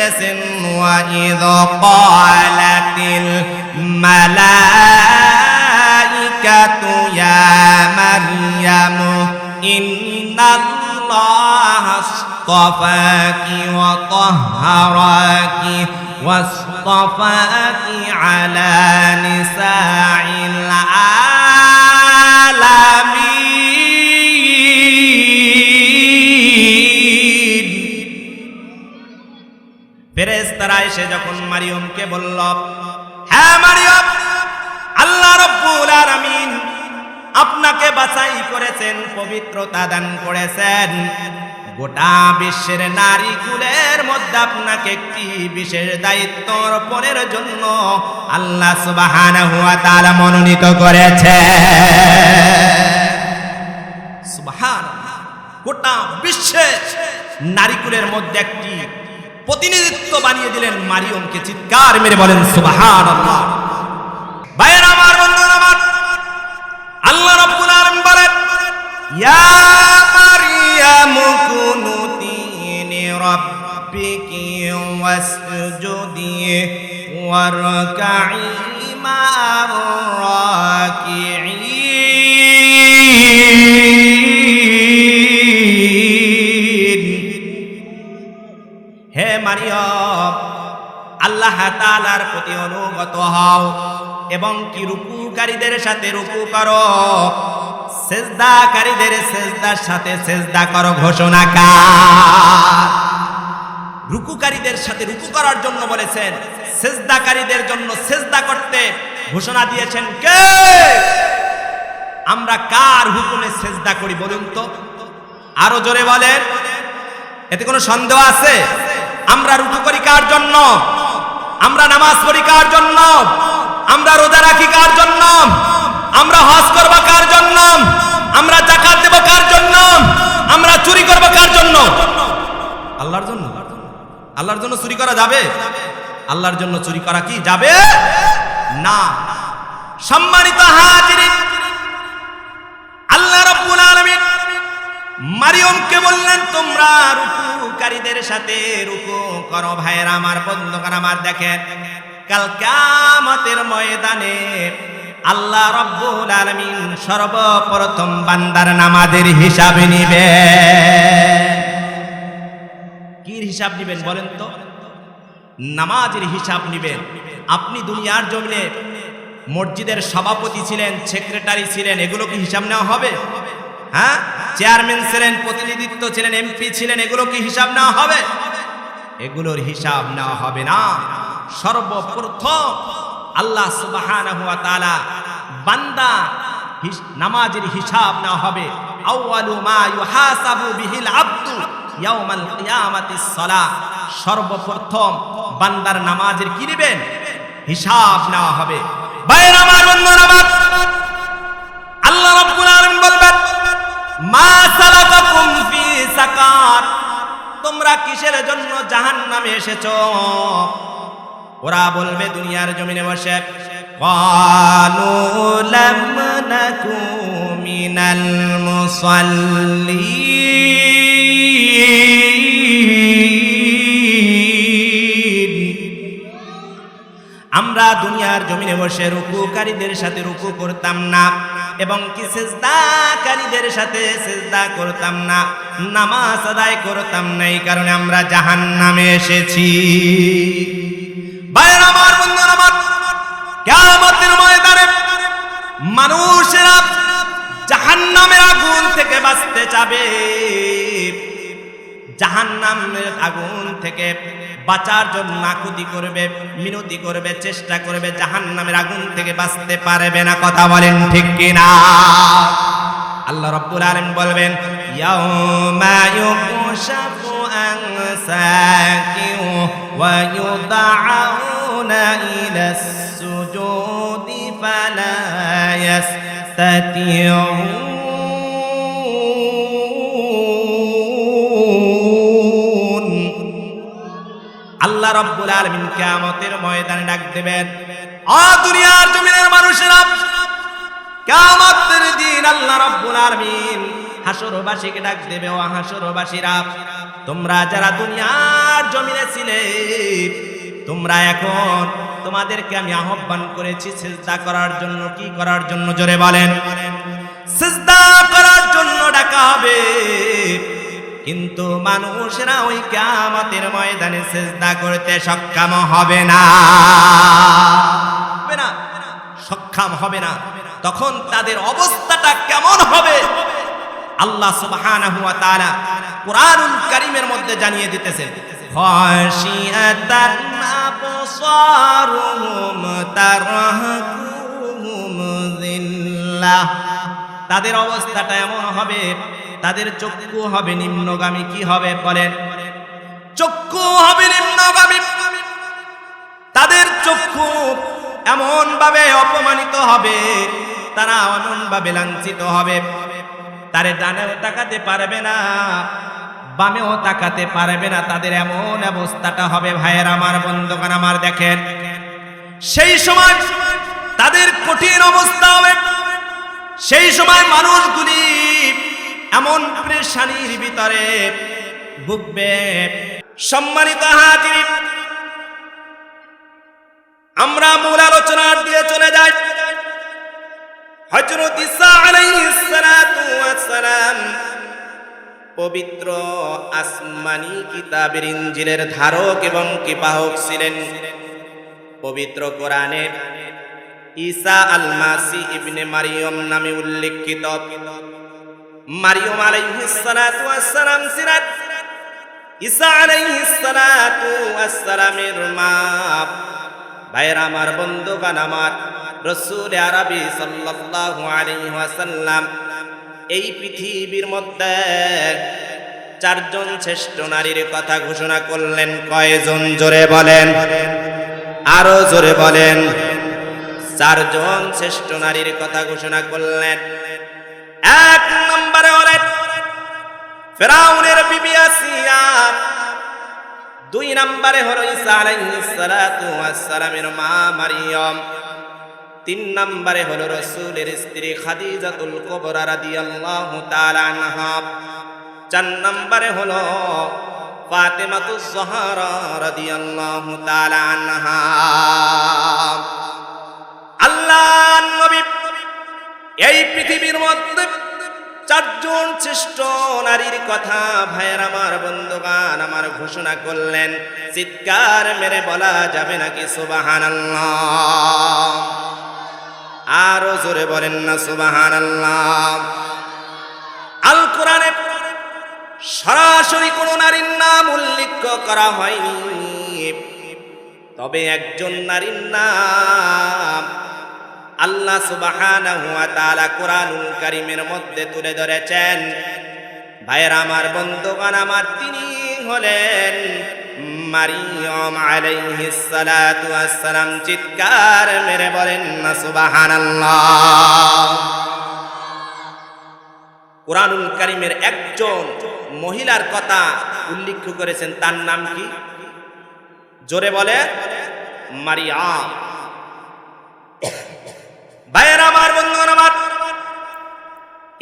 বলতেছেন ওয়া ইয ক্বালাতিল মালাইকাতু ইয়া মারইয়াম ইন্নাল্লাহা আসতাফাকি ওয়া তাহহারাকি ওয়াসতাফাকি আলা নিসাইল আলামিন। ফেরেশতারা এসে যখন মারিয়মকে বলল, হ্যাঁ মারিয়ম, আল্লাহ রাব্বুল আলামিন আপনাকে বাছাই করেছেন, পবিত্রতা দান করেছেন, গোটা বিশ্বের নারীকুলের মধ্যে আপনাকে একটি বিশেষ দায়িত্ব অর্পণের জন্য আল্লাহ সুবহানাহু ওয়া তাআলা মনোনীত করেছে। সুবহানাল্লাহ, গোটা বিশ্বের নারীকুলের মধ্যে একটি প্রতিনিধিত্ব বানিয়ে দিলেন মারিয়মকে। চিৎকার মেরে বলেন সুবহানাল্লাহ। ভাইয়েরা আমার, বন্ধুরা আমার, আল্লাহ রাব্বুল আলামিন বলেন, ইয়া মারইয়াম কুনুতি লিরাব্বিকি ওয়াসজুদি ওয়ারকাই মা'আর রাকিঈন। হে মারিয়ম, আল্লাহ তাআলার প্রতি অনুগত হও এবং কি রুকুকারীদের সাথে রুকু করো, সেজদাকারীদের সেজদার সাথে সেজদা করো। ঘোষণা কার? রুকুকারীদের সাথে রুকু করার জন্য বলেছেন, সেজদাকারীদের জন্য সেজদা করতে ঘোষণা দিয়েছেন কে? আমরা কার হুকুমে সেজদা করি বলুন তো? আরো জোরে বলেন, এতে কোনো সন্দেহ আছে? আমরা রুকু করি কার জন্য? আমরা নামাজ পড়ি কার জন্য? আমরা রোজা রাখি কার জন্য? আমরা হজ করব কার জন্য? আমরা যাকাত দেব কার জন্য? আমরা চুরি করব কার জন্য? আল্লাহর জন্য। আল্লাহর জন্য চুরি করা যাবে? আল্লাহর জন্য চুরি করা কি যাবে না। সম্মানিত হাজিরিন, আল্লাহ রাব্বুল আলামিন মারিয়মকে বললেন, তোমরা রুকুকারীদের সাথে রুকু করো। ভাইয়েরা আমার, বন্ধুগণ আমার, দেখেন কাল কিয়ামতের ময়দানে আল্লাহ রাব্বুল আলামিন সর্বপ্রথম বান্দার নামাজের হিসাব নেবেন। কি হিসাব নেবেন বলেন তো? নামাজের হিসাব নেবেন। আপনি দুনিয়ার জমিনে মসজিদের সভাপতি ছিলেন, সেক্রেটারি ছিলেন, এগুলো কি হিসাব নেওয়া হবে? হ্যাঁ, চেয়ারম্যান ছিলেন, প্রতিনিধিত্ব ছিলেন, এমপি ছিলেন, এগুলো কি হিসাব নেওয়া হবে? এগুলোর হিসাব নেওয়া হবে না। সর্বপ্রথম আল্লাহ সুবহানাহু ওয়া তাআলা বান্দা নামাজের হিসাব নেওয়া হবে। আউয়ালু মা ইউহাসাবু বিহিল আবদু ইয়াউমাল কিয়ামাতিস সালাহ। সর্বপ্রথম বান্দার নামাজের কি নেবেন? হিসাব নেওয়া হবে। ভাইয়েরা আমার, বন্ধুরা আমার, আল্লাহ রাব্বুল আলামিন বলবেন, মা সালাকাকুম ফি সাকার, তোমরা কিসের জন্য জাহান্নামে এসেছো? ওরা বলবে দুনিয়ার জমিনে বসে, ক্বালু লাম নাকু মিনাল মুসাল্লিন, আমরা দুনিয়ার জমিনে বসে রুকুকারীদের সাথে রুকু করতাম না এবং কি সেজদাকারীদের সাথে সেজদা করতাম না, নামাজ আদায় করতাম না, এই কারণে আমরা জাহান্নামে এসেছি। ভাইয়েরা আমার, বন্ধুরা আমার, কিয়ামতের ময়দানে মানুষেরা জাহান্নামের আগুন থেকে বাঁচতে চাবে। জাহান্নামের আগুন থেকে বাঁচার জন্য আকুতি করবে, মিনতি করবে, চেষ্টা করবে, জাহান্নামের আগুন থেকে বাঁচতে পারবে না। কথা বলেন ঠিক কিনা? আল্লাহ রাব্বুল আলামিন বলবেন, ইয়াউমা ইউকশাফু আন সাকিন ওয়া ইউদআউনা ইলাস সুজুদি ফালা ইয়াস্তাতিউন। আল্লাহ রাব্বুল আলামিন কিয়ামতের ময়দানে ডাক দেবেন, ও দুনিয়ার জমিনের মানুষেরা, কিয়ামতের দিন আল্লাহ রাব্বুল আলামিন হাসরবাসীকে ডাক দেবে, ও হাসরবাসীরা, তোমরা যারা দুনিয়ার জমিনে ছিলে, তোমরা এখন তোমাদেরকে আমি আহ্বান করেছি সিজদা করার জন্য। কি করার জন্য? জোরে বলেন। সিজদা করার জন্য ডাকা হবে, কিন্তু মানুষরা ওই কিয়ামতের ময়দানে সিজদা করতে সক্ষম হবে না, সক্ষম হবে না। তখন তাদের অবস্থাটা কেমন হবে আল্লাহ সুবহানাহু ওয়া তাআলা কুরআনুল কারীমের মধ্যে জানিয়ে দিতেছেন, খাশিয়াতান আবসারুহুম তারহাকুহুম যিল্লাহ। তাদের অবস্থাটা এমন হবে, তাদের চক্ষু হবে নিম্নগামী। কি হবে বলেন? চক্ষু হবে নিম্নগামী। তাদের চক্ষু এমন ভাবে অপমানিত হবে, তারা এমন ভাবে লাঞ্ছিত হবে, তারে ডানেও তাকাতে পারবে না, বামেও তাকাতে পারবে না। তাদের এমন অবস্থাটা হবে ভাইয়ের আমার, বন্ধুগণ আমার, দেখেন সেই সময় তাদের কঠিন অবস্থা হবে। সেই সময় মানুষগুলি এমন পেরেশানির ভিতরে ভুগবে। সম্মানিত হাজির, আমরা মূল আলোচনার দিয়ে চলে যাই। হযরত ঈসা আলাইহিস সালাতু ওয়াস সালাম পবিত্র আসমানি কিতাবের ইনজিলের ধারক এবং বাহক ছিলেন। পবিত্র কোরআনে ঈসা আল মাসি ইবনে মারিয়ম নামে উল্লেখিত মারিয়ম আলাইহিস সালাতু ওয়াস সালাম ছিলেন ঈসা আলাইহিস সালাতু ওয়াস সালামের মা। ভাইরা আমার, বন্ধুগণ আমার, রাসূল আরবি সাল্লাল্লাহু আলাইহি ওয়াসাল্লাম এই পৃথিবীর মধ্যে চারজন শ্রেষ্ঠ নারীর কথা ঘোষণা করলেন। কয়জন? জোরে বলেন, আরো জোরে বলেন। চারজন শ্রেষ্ঠ নারীর কথা ঘোষণা করলেন। এক নম্বরে হলেন ফিরআউনের বিবি আসিয়া, দুই নম্বরে হলো ঈসা আলাইহিস সালাতু ওয়াস সালামের মা মারিয়ম, তিন নম্বরে হলো রাসূলের স্ত্রী খাদিজাতুল কুবরা রাদিয়াল্লাহু তাআলা আনহা, চার নম্বরে হলো ফাতেমাতুজ জাহরা রাদিয়াল্লাহু তাআলা আনহা। আল্লাহর নবী এই পৃথিবীর মধ্যে চারজন শ্রেষ্ঠ নারীর কথা ভাইয়ের আমার, বন্ধুগণ আমার, ঘোষণা করলেন। চিৎকার মেরে বলা যাবে নাকি সুবহানাল্লাহ? আরো জোরে বলেন না সুবহানাল্লাহ। আল কোরআনে সরাসরি কোন নারীর নাম উল্লেখ করা হয়নি, তবে একজন নারীর নাম আল্লাহ সুবহানাহু ওয়া তাআলা কুরআনুল কারীমের মধ্যে তুলে ধরেছেন। ভাইয়েরা আমার, বন্ধুগণ আমার, তিনি হলেন মারিয়ম আলাইহিস সালাতু ওয়াস সালাম। চিৎকার মেরে বলেন না সুবহানাল্লাহ। কুরআনুল কারীমের একজন মহিলার কথা উল্লেখ করেছেন, তার নাম কি? জোরে বলে, মারিয়াম। ভাইয়েরা আমার, বন্ধুগণ আমার,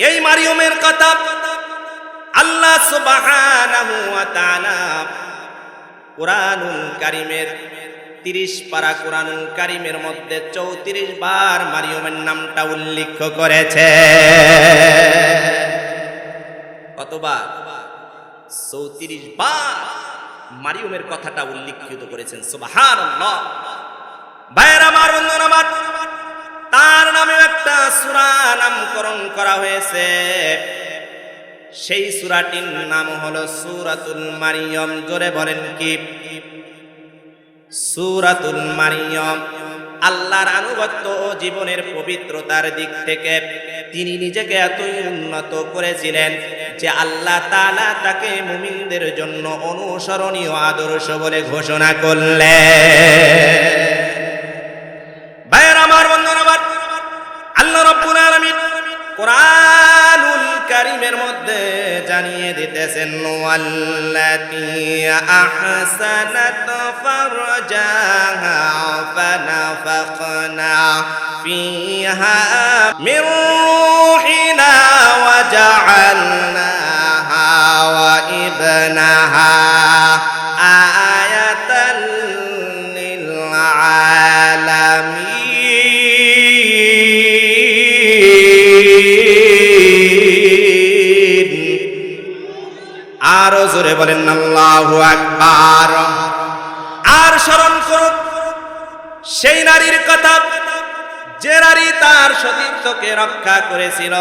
এই মারিয়মের কথা আল্লাহ সুবহানাহু ওয়া তাআলা কুরআনুল কারীমের 30 পারা কুরআনুল কারীমের মধ্যে 34 বার মারিয়মের নামটা উল্লেখ করেছে। কতবার? 34 বার মারিয়মের কথাটা উল্লেখিত করেছেন। সুবহানাল্লাহ। ভাইয়েরা আমার, বন্ধুগণ আমার, তার নামে একটা সূরা নামকরণ করা হয়েছে। সেই সূরাটির নাম হলো সূরাতুল মারিয়ম। জোরে বলেন কি? সূরাতুল মারিয়ম। আল্লাহর আনুগত্য ও জীবনের পবিত্রতার দিক থেকে তিনি নিজেকে এতই উন্নত করেছিলেন যে আল্লাহ তাআলা তাকে মুমিনদের জন্য অনুসরণীয় আদর্শ বলে ঘোষণা করলেন। ভাইয়েরা আমার, বন্ধুরা আমার, আল্লাহ রাব্বুল আলামিন কুরআনুল কারীমের মধ্যে জানিয়ে দিতেছেন, ওয়াল্লাতী আহসানাত ফারজাহা ফানাফাখনা ফিহা মির রূহিনা ওয়া জাআলনাহা ওয়া জাআলনাহা আয়াতাল লিল আলামিন। আরো জোরে বলেন আল্লাহু আকবার। আর স্মরণ করুন সেই নারীর কথা, যে নারী তার সতীত্বকে রক্ষা করেছিল,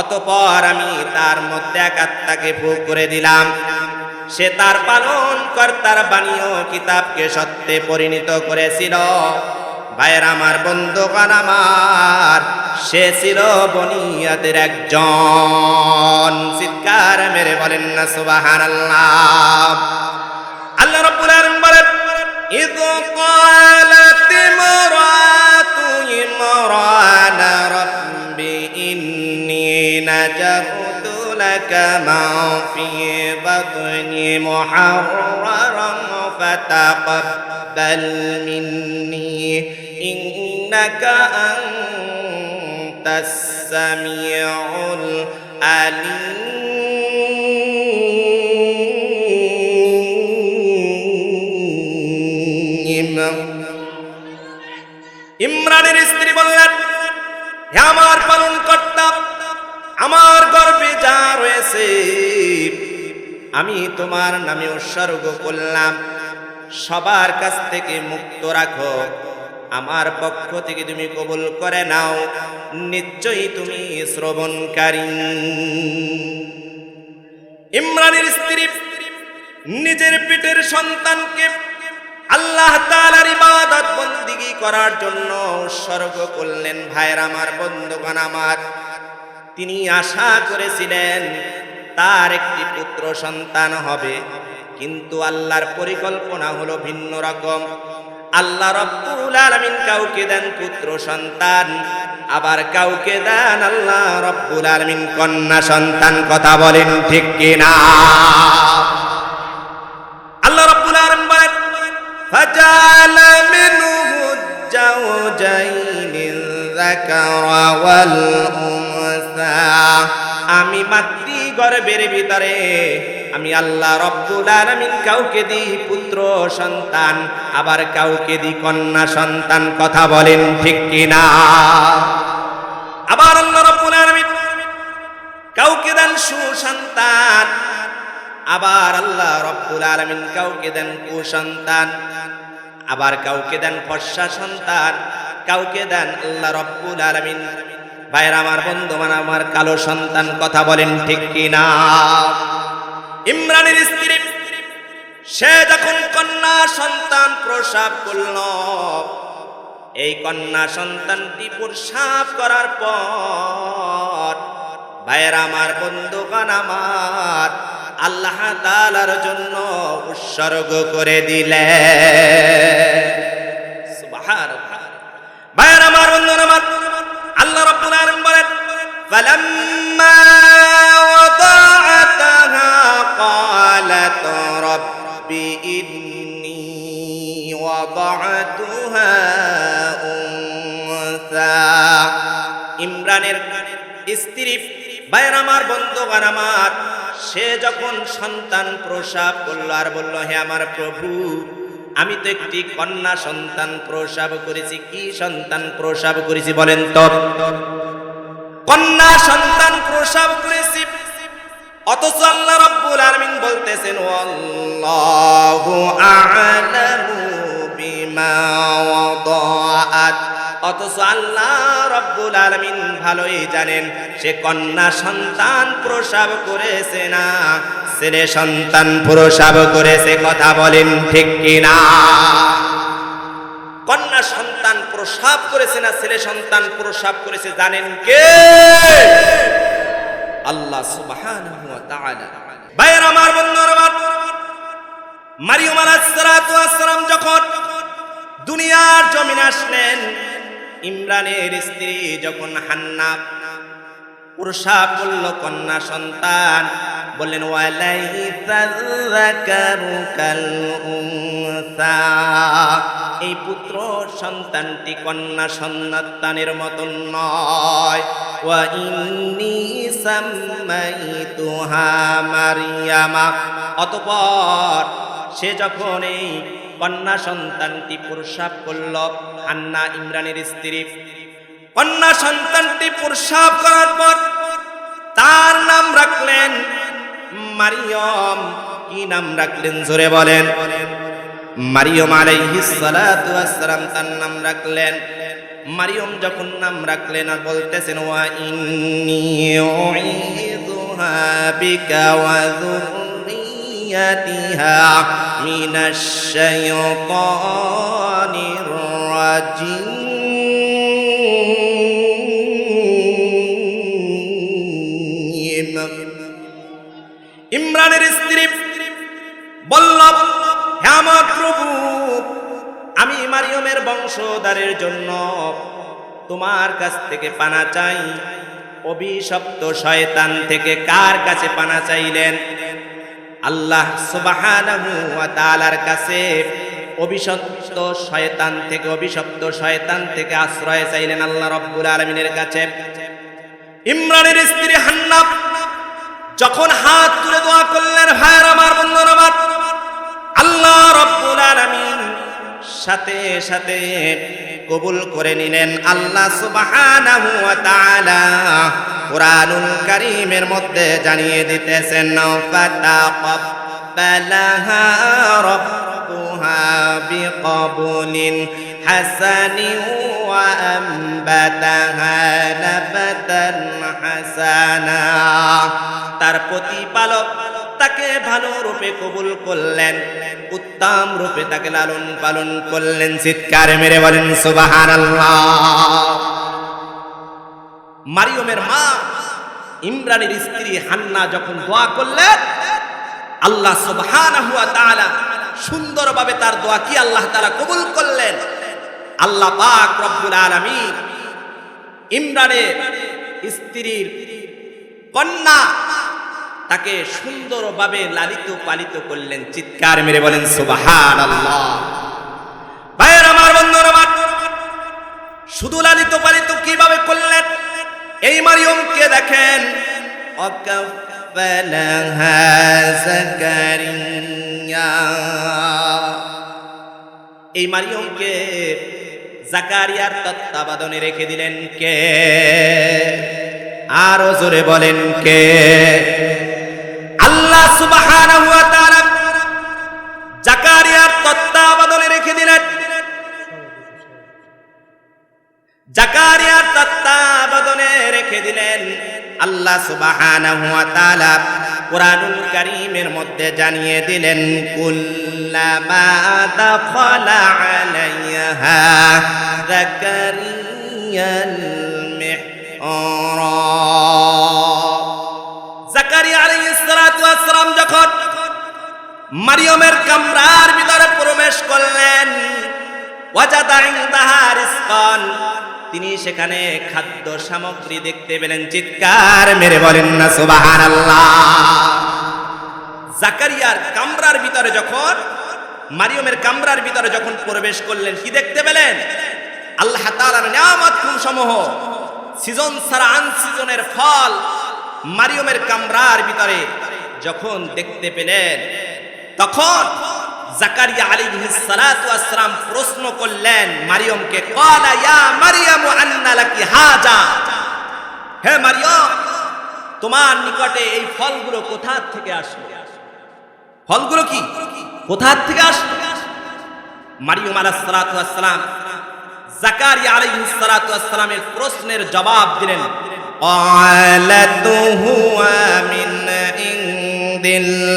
অতঃপর আমি তার মধ্যে এক আত্মাকে ফুঁক করে দিলাম। সে তার পালন কর্তার বাণীয় কিতাবকে সত্যে পরিণত করেছিল। ভাইয়ের আমার, বন্ধুগণ আমার, সে ছিল বনিয়াদের একজন। চিৎকার মেরে বলেন না সুবহানাল্লাহ। আল্লাহ রাব্বুল আলামিন বলেন, ইয ক্বালাত ইমরাতু ইমরান রাব্বি ইন্নী নাজারতু লাকা মা ফি বাতনি মুহাররারান ফাতাকাব্বাল মিন্নি ইন্নাকা আনতাস সামিউল আলিম। ইমরানের স্ত্রী বললেন, হে আমার পালন কর্তা, আমার গর্ভে যা রয়েছে আমি তোমার নামে উৎসর্গ করলাম, সবার কাছ থেকে মুক্ত রাখো, আমার পক্ষ থেকে তুমি কবুল করে নাও, নিশ্চয়ই তুমি শ্রবণকারী। ইমরানের স্ত্রী নিজের পেটের সন্তানকে আল্লাহ তাআলার ইবাদত বন্দেগী করার জন্য উৎসর্গ করলেন। ভাইয়ের আমার, বন্ধুগণ আমার, তিনি আশা করেছিলেন তার একটি পুত্র সন্তান হবে, কিন্তু আল্লাহর পরিকল্পনা হলো ভিন্ন রকম। আল্লাহ রাব্বুল আলামিন কাউকে দেন পুত্র সন্তান, আবার কাউকে দেন আল্লাহ রাব্বুল আলামিন কন্যা সন্তান। কথা বলেন ঠিক কিনা? আল্লাহ রাব্বুল আলামিন বলেন, فجعل منه الزوجين الذكر والأنثى। আমি মাতৃ গর্ভের ভিতরে আমি আল্লাহ রাব্বুল আলামিন কাউকে দিই পুত্র সন্তান, আবার কাউকে দিই কন্যা সন্তান। কথা বলেন ঠিক কিনা? আবার আল্লাহ রাব্বুল আলামিন কাউকে দেন সুসন্তান, আবার আল্লাহ রাব্বুল আলামিন কাউকে দেন কুসন্তান, আবার কাউকে দেন ফর্সা সন্তান, কাউকে দেন আল্লাহ রাব্বুল আলামিন, ভাইরা আমার, বন্ধুগণ আমার, কালো সন্তান। কথা বলেন ঠিক কিনা? ইমরানের স্ত্রী সে যখন কন্যা সন্তান প্রসব করল, এই কন্যা সন্তানটি প্রসব করার পর ভাইরা আমার, বন্ধুগণ আমার, আল্লাহ তাআলার জন্য উৎসর্গ করে দিলেন। সুবহানাল্লাহ। ভাইরা আমার, বন্ধুগণ আমার, আল্লাহ রাব্বুল আলামিন বলেন, ফালাম্মা ওয়াদাআতাহা ক্বালাত রাব্বি ইন্নী ওয়াদাআতুহা উনসা। ইমরানের স্ত্রী, ভাইরা আমার, বন্ধুগণ আমার, সে যখন সন্তান প্রসব করল আর বলল, হে আমার প্রভু, আমি তো একটি কন্যা সন্তান প্রসব করেছি। কি সন্তান প্রসব করেছি বলেন তো? কন্যা সন্তান প্রসব করেছি। অথচ আল্লাহ রাব্বুল আলামিন বলতেছেন, আল্লাহু আ'লামু বিমা ওয়াদাআত। অথচ আল্লাহ রাব্বুল আলামিন ভালোই জানেন সে কন্যা সন্তান প্রসব করেছে না ছেলে সন্তান প্রসব করেছে। কথা বলেন ঠিক কিনা? কন্যা সন্তান প্রসব করেছে না ছেলে সন্তান প্রসব করেছে জানেন কে? আল্লাহ সুবহানাহু ওয়া তাআলা। ভাইরা আমার, বন্ধুরা আমার, মারিয়াম আলাইহিস সালাতু ওয়াস সালাম যখন দুনিয়ার জমিনে আসলেন, ইমরানের স্ত্রী যখন হান্না প্রসব করল কন্যা সন্তান, বললেন, ওয়ালাইসা যাকারু কাল উনসা। এই পুত্র সন্তানটি কন্যা সন্তানের মতন নয়। ওয়া ইন্নী সাম্মাইতুহা মারইয়ামা, অতঃপর সে যখন এই কন্যা সন্তানটি প্রসব করল, হান্না ইমরানের স্ত্রী কন্যা সন্তানটি প্রসব করার পর তার নাম রাখলেন মারিয়ম। কি নাম রাখলেন জোরে বলেন? মারিয়ম আলাইহিস সালাতু ওয়াস সালাম তার নাম রাখলেন। মারিয়ম যখন নাম রাখলেন আর বলতেছেন ওয়া ইন্নী উঈযুহা বিকা ওয়া যুররিয়াতিহা মিনাশ শাইতানির রাজিম। ইমরানের স্ত্রী বলল, হে আমার প্রভু, আমি মারিয়মের বংশধরের জন্য তোমার কাছ থেকে পানা চাই। অভিশপ্ত শয়তান থেকে কার কাছে পানা চাইলেন? আল্লাহ সুবহানাহু ওয়া তাআলার কাছে অভিশপ্ত শয়তান থেকে আশ্রয় চাইলেন আল্লাহ রাব্বুল আলামিনের কাছে। ইমরানের স্ত্রী হান্না যখন হাত তুলে দোয়া করলেন, ভাইয়ের আমার, বন্ধুরা আমার, আল্লাহ রাব্বুল আলামিন সাথে সাথে কবুল করে নিলেন। আল্লাহ সুবহানাহু ওয়া তাআলা কুরআনুল কারীমের মধ্যে জানিয়ে দিতেছেন, ফাতাকাব্বালাহা রাব্বুহা বিকবুলিন হাসানিন ওয়া আমবাতাহা নাবাতান হাসানা। তার প্রতিপালক তাকে ভালো রূপে কবুল করলেন, উত্তম রূপে তাকে লালন পালন করলেন। চিৎকার মেরে বলেন সুবহানাল্লাহ। মারিয়মের মা ইমরানের স্ত্রী হান্না যখন দোয়া করলেন, আল্লাহ সুবহানাহু ওয়া তাআলা সুন্দরভাবে তার দোয়া কি আল্লাহ তাআলা কবুল করলেন। আল্লাহ পাক রব্বুল আলামিন ইমরানের স্ত্রীর কন্যা তাকে সুন্দরভাবে লালিত পালিত করলেন। চিৎকার মেরে বলেন সুবহানাল্লাহ। ভাইয়ের আমার, বন্ধুরা আমার, শুধু লালিত পালিত কিভাবে করলেন? এই মারিয়মকে দেখেন, ওয়াকাফালাহা যাকারিয়া, এই মারিয়মকে জাকারিয়ার তত্ত্বাবধানে রেখে দিলেন কে? আরো জোরে বলেন কে? আল্লাহ সুবহানাহু ওয়া তাআলা জাকারিয়ার তত্ত্বাবধানে রেখে দিলেন। জাকারিয়ার তত্ত্বাবধানে রেখে দিলেন। আল্লাহ সুবহানাহু ওয়া তাআলা কুরআনুল কারীমের মধ্যে জানিয়ে দিলেন, কুল্লামা দাখালা আলাইহা যাকারিয়াল মিহরাব। জাকারিয়া আলাইহিস সালাতু ওয়াস সালাম যখন মারিয়মের কামরার ভিতরে প্রবেশ করলেন, ওয়াজাদা ইনদাহা রিজকান, তিনি সেখানে খাদ্য সামগ্রী দেখতে পেলেন। চিৎকার মেরে বলেন না সুবহানাল্লাহ। জাকারিয়ার কামরার ভিতরে যখন, মারিয়মের কামরার ভিতরে যখন প্রবেশ করলেন, কি দেখতে পেলেন? আল্লাহ তাআলার নিয়ামত সমূহ, সিজন ছাড়া আনসিজনের ফল মারিয়মের কামরার ভিতরে যখন দেখতে পেলেন, তখন জাকারিয়া আলাইহিস সালাতু ওয়াস সালাম প্রশ্ন করলেন মারিয়মকে, ক্বালা ইয়া মারিয়াম আন্না লাকি হাজা, হে মারিয়ম, তোমার নিকটে এই ফলগুলো কোথা থেকে আসলো? ফলগুলো কি কোথা থেকে আসলো? মারিয়ম আলাইহিস সালাতু ওয়াস সালাম জাকারিয়া আলাইহিস সালাতু ওয়াস সালামের প্রশ্নের জবাব দিলেন, ক্বালাতু হুয়া মিন ইনদিল্লাহ,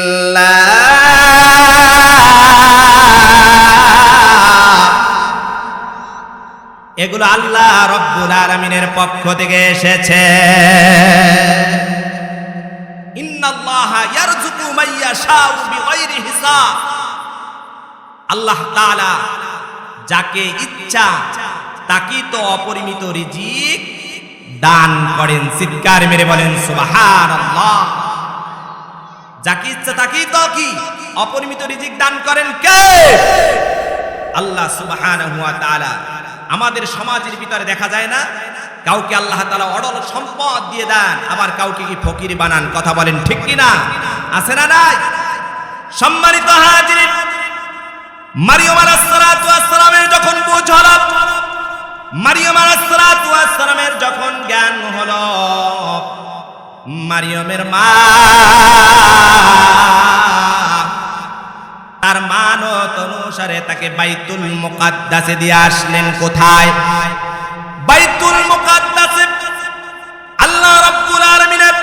এগুলো আল্লাহ রব্বুল আলামিনের পক্ষ থেকে এসেছে। ইন্নাল্লাহা ইয়ারযুকু মাইয়াশাউ বিগাইরি হিসাব, আল্লাহ তাআলা যাকে ইচ্ছা তাকে তো অপরিমিত রিজিক দান করেন। চিৎকার মেরে বলেন সুবহানাল্লাহ। যাকে ইচ্ছা তাকে তো কি অপরিমিত রিজিক দান করেন কে? আল্লাহ সুবহানাহু ওয়া তাআলা আমাদের সমাজের ভিতরে দেখা যায় না, কাউকে আল্লাহ তাআলা অঢল সম্পদ দিয়ে দেন, আবার কাউকে কি ফকির বানান। কথা বলেন ঠিক কি না? আছে না নাই? সম্মানিত হাজিরিন, মারিয়াম আলাইহিস সালাতু ওয়াস সালামের যখন বুঝ হলো, মারিয়াম আলাইহিস সালাতু ওয়াস সালামের যখন জ্ঞান হলো, মারিয়ামের মা তার মানত অনুসারে তাকে বাইতুল মুকাদ্দাসে দিয়ে আসলেন। কোথায়? বাইতুল মুকাদ্দাসে আল্লাহ রাব্বুল আলামিনের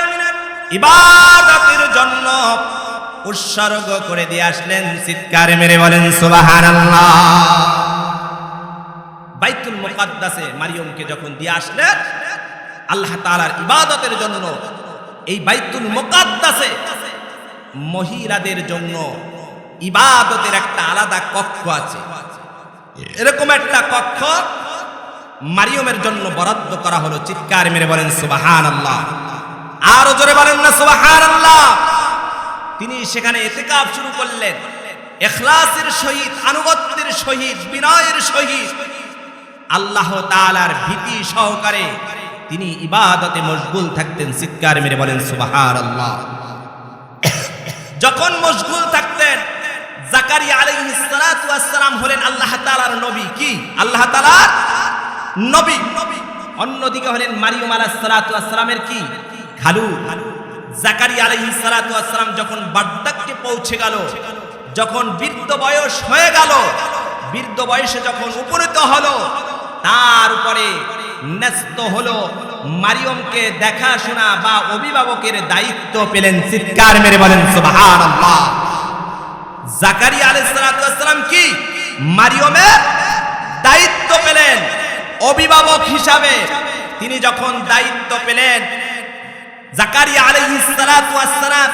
ইবাদতের জন্য উৎসর্গ করে দিয়ে আসলেন। চিৎকার মেরে বলেন সুবহানাল্লাহ। বাইতুল মুকাদ্দাসে মারিয়ামকে যখন দিয়ে আসলেন আল্লাহ তাআলার ইবাদতের জন্য, এই বাইতুল মুকাদ্দাসে মহিলাদের জন্য ইবাদতের একটা আলাদা কক্ষ আছে। এরকম একটা কক্ষ মারিয়ামের জন্য বরাদ্দ করা হলো। চিৎকার মেরে বলেন সুবহানাল্লাহ। আরো জোরে বলেন না সুবহানাল্লাহ। তিনি সেখানে ইতিকাফ শুরু করলেন, ইখলাসের সহিত, আনুগত্যের সহিত, বিনয়ের সহিত আল্লাহ তাআলার ভীতি সহকারে তিনি ইবাদতে মশগুল থাকতেন। চিৎকার মেরে বলেন সুবহানাল্লাহ। যখন মশগুল থাকতেন, জাকারিয়া আলাইহিস সালাতু ওয়াস সালাম হলেন আল্লাহ তাআলার নবী। কি? আল্লাহ তাআলার নবী। অন্যদিকে হলেন মারিয়াম আলাইহিস সালাতু ওয়াস সালামের কি? খালু। জাকারিয়া আলাইহিস সালাতু ওয়াস সালাম যখন বার্ধক্যে পৌঁছে গেল, যখন বৃদ্ধ বয়স হয়ে গেল, বৃদ্ধ বয়সে যখন উপনীত হলো, তার উপরে ন্যস্ত হলো মারিয়ামকে দেখাশোনা বা অভিভাবকের দায়িত্ব পেলেন। চিৎকার মেরে বলেন সুবহানাল্লাহ। জাকারিয়া আলাইহিস সালাতু ওয়াস সালাম কি মারিয়ামের দায়িত্ব পেলেন অভিভাবক হিসাবে। তিনি যখন দায়িত্ব পেলেন, জাকারিয়া আলাইহিস সালাতু ওয়াস সালাম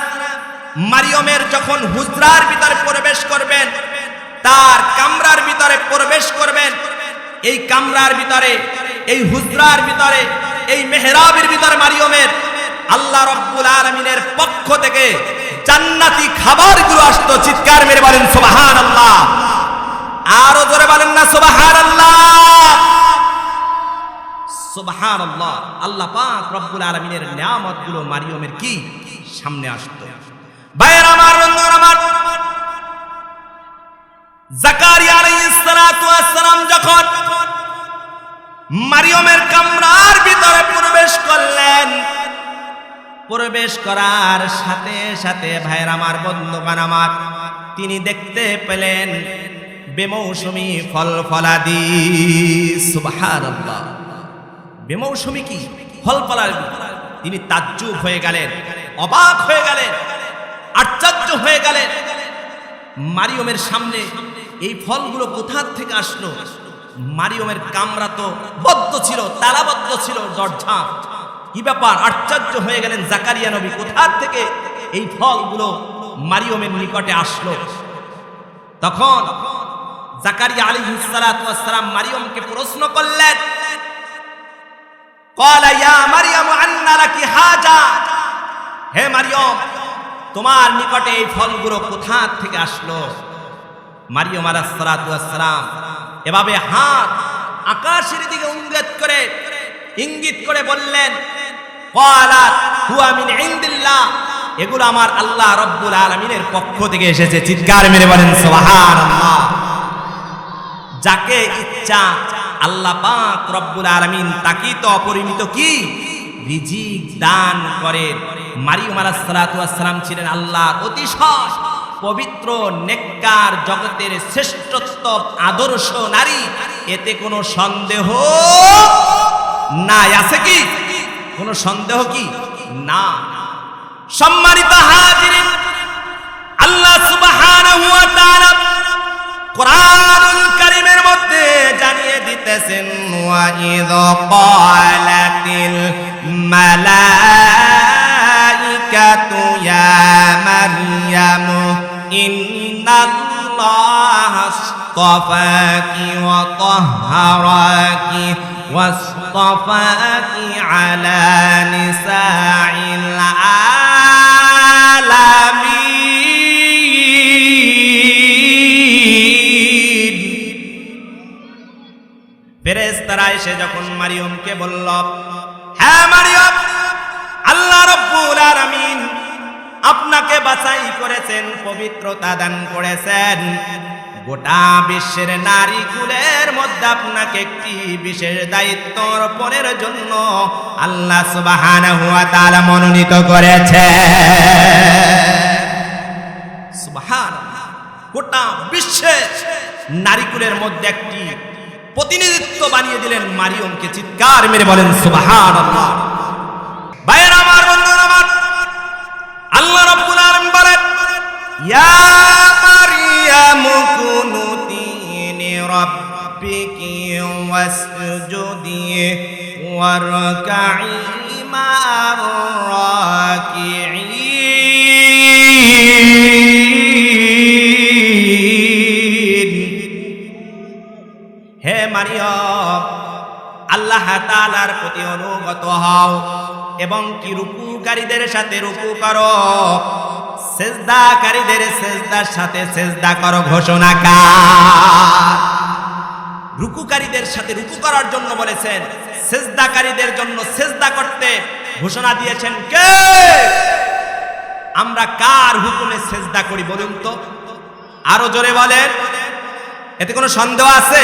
মারিয়ামের যখন হুজরার ভিতরে প্রবেশ করবেন, তার কামরার ভিতরে প্রবেশ করবেন, এই কামরার ভিতরে, এই হুজরার ভিতরে, এই মেহরাবের ভিতরে মারিয়ামের আল্লাহ রাব্বুল আলামিনের পক্ষ থেকে জান্নাতি খাবারগুলো আসতো। চিৎকার মেরে বলেন সুবহানাল্লাহ। আরো জোরে বলেন না সুবহানাল্লাহ। সুবহানাল্লাহ। আল্লাহ পাক রব্বুল আলামিনের নিয়ামতগুলো মারিয়ামের কি সামনে আসতো। ভাইয়ের আমার, বন্ধুরা আমার, জাকারিয়া আলাইহিস সালাতু ওয়াস সালাম যখন মারিয়ামের কামরার ভিতরে প্রবেশ করলেন, প্রবেশ করার সাথে সাথে ভাইয়ের আমার, বন্ধুগণ আমার, তিনি দেখতে পেলেন বেমৌসুমী ফল ফলাদি। সুবহানাল্লাহ। বেমৌসুমী কি ফল ফলাদি? তিনি তাজ্জুব হয়ে গেলেন, অবাক হয়ে গেলেন, আশ্চর্য হয়ে গেলেন। মারিয়ামের সামনে এই ফলগুলো কোথা থেকে আসলো? মারিয়ামের কামরা তো বদ্ধ ছিল, তালাবদ্ধ ছিল, দরজা। কি ব্যাপার? আশ্চর্য হয়ে গেলেন জাকারিয়া নবী, কোথা থেকে এই ফলগুলো মারিয়ামের নিকটে আসলো? তখন জাকারিয়া আলাইহিস সালাতু ওয়াস সালাম মারিয়ামকে প্রশ্ন করলেন, ক্বালা ইয়া মারইয়াম আন্না লাকি হাজা। হে মারিয়াম, তোমার নিকটে এই ফলগুলো কোথা থেকে আসলো? মারিয়াম আলাইহিস সালাতু ওয়াস সালাম এভাবে হাত আকাশের দিকে ইঙ্গিত করে বললেন, ক্বালাত হুয়া মিন ইনদিল্লাহ। এগুলো আমার আল্লাহ রাব্বুল আলামিনের পক্ষ থেকে এসেছে। চিৎকার মেরে বলেন সুবহানাল্লাহ। যাকে ইচ্ছা আল্লাহ পাক রব্বুল আলামিন তাকে তো অপরিমিত কি রিজিক দান করেন। মারিয়াম আলাইহিস সালাতু ওয়াস সালাম ছিলেন আল্লাহর অতিশয় পবিত্র, নেককার, জগতের শ্রেষ্ঠত্ব আদর্শ নারী। এতে কোনো সন্দেহ নাই। আছে কি কোনো সন্দেহ? কি না। সম্মানিত হাজিরিন, আল্লাহ সুবহানাহু ওয়া তাআলা কোরআনুল কারীমের মধ্যে জানিয়ে দিতেছেন, ওয়া ইয ক্বালাতিল মালাইকাতু ইয়া মারইয়াম ইন্নাল্লাহা আসতাফাকি ওয়া তাহহারাকি ওয়াসতাফাকি আলা নিসাইল আলামিন। এসে যখন মারিয়মকে বলল, হ্যাঁ মারিয়ম, আল্লাহ রাব্বুল আলামিন আপনাকে বাছাই করেছেন, পবিত্রতা দান করেছেন, গোটা বিশ্বের নারী কুলের মধ্যে আপনাকে একটি বিশেষ দায়িত্ব অর্পণের জন্য আল্লাহ সুবহানাহু ওয়া তাআলা মনোনীত করেছে। সুবহানাল্লাহ, গোটা বিশ্বের নারী কুলের মধ্যে একটি প্রতিনিধিত্ব বানিয়ে দিলেন মারিয়মকে। চিৎকার মেরে বলেন সুবহানাল্লাহ। ভাইয়েরা আমার, বন্ধুরা আমার, আল্লাহ রাব্বুল আলামিন বলেন, ইয়া মারিয়াম কুনুতি লিরাব্বিকি ওয়াসজুদি ওয়ারকাই মা'আর রাকিঈন। হে মারিয়ম, আল্লাহ তাআলার প্রতি অনুগত হও এবং কি রুকুকারীদের সাথে রুকু করো, সেজদাকারীদের সেজদার সাথে সেজদা করো। ঘোষণা কার? রুকুকারীদের সাথে রুকু করার জন্য বলেছেন, সেজদাকারীদের জন্য সেজদা করতে ঘোষণা দিয়েছেন কে? আমরা কার হুকুমে সেজদা করি বলুন তো? আরো জোরে বলেন। এতে কোনো সন্দেহ আছে?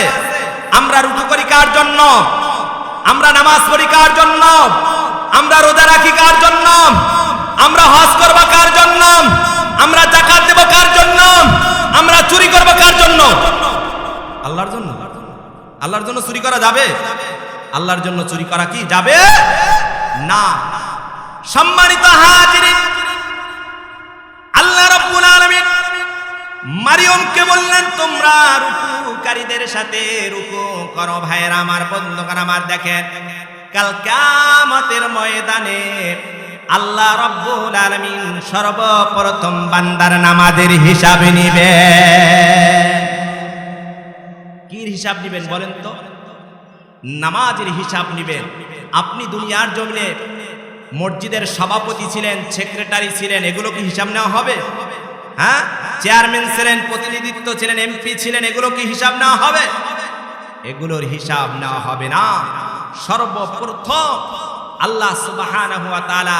আমরা রুকু করি কার জন্য? আমরা নামাজ পড়ি কার জন্য? আমরা রোজা রাখি কার জন্য? আমরা হজ করব কার জন্য? আমরা যাকাত দেব কার জন্য? আমরা চুরি করব কার জন্য? আল্লাহর জন্য। আল্লাহর জন্য চুরি করা যাবে? আল্লাহর জন্য চুরি করা কি যাবে না। সম্মানিত হাজিরিন, আল্লাহ রাব্বুল আলামিন মারিয়মকে বললেন, তোমরা রুকুকারীদের সাথে রুকু করো। ভাইয়েরা আমার, বন্ধুগণ আমার, দেখেন কাল কিয়ামতের ময়দানে আল্লাহ রাব্বুল আলামিন সর্বপ্রথম বান্দার নামাজের হিসাব নেবেন। কি হিসাব নেবেন বলেন তো? নামাজের হিসাব নেবেন। আপনি দুনিয়ার জমিনে মসজিদের সভাপতি ছিলেন, সেক্রেটারি ছিলেন, এগুলো কি হিসাব নেওয়া হবে? হ্যাঁ, চেয়ারম্যান ছিলেন, প্রতিনিধিত্ব ছিলেন, এমপি ছিলেন, এগুলো কি হিসাব নেওয়া হবে? এগুলোর হিসাব নেওয়া হবে না। সর্বপ্রথম আল্লাহ সুবহানাহু ওয়া তাআলা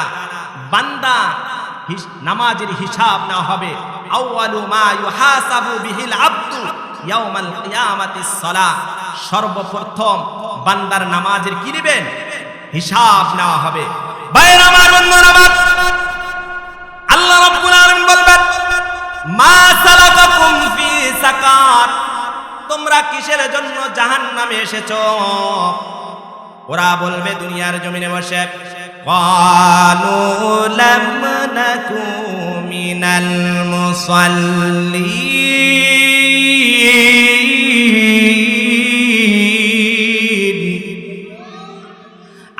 বান্দা নামাজের হিসাব নেওয়া হবে। আউয়ালু মা ইউহাসাবু বিহিল আবদু ইয়াউমাল কিয়ামাতিস সালাহ। সর্বপ্রথম বান্দার নামাজের কি নেবেন? হিসাব নেওয়া হবে। ভাইয়েরা আমার, বন্ধুরা আমার, আল্লাহ রাব্বুল আলামিন বলবেন, মা সালাকাকুম ফি সাকার, তোমরা কিসের জন্য জাহান্নামে এসেছো? ওরা বলবে দুনিয়ার জমিনে বসে, ক্বালু লাম নাকু মিনাল মুসাল্লিন,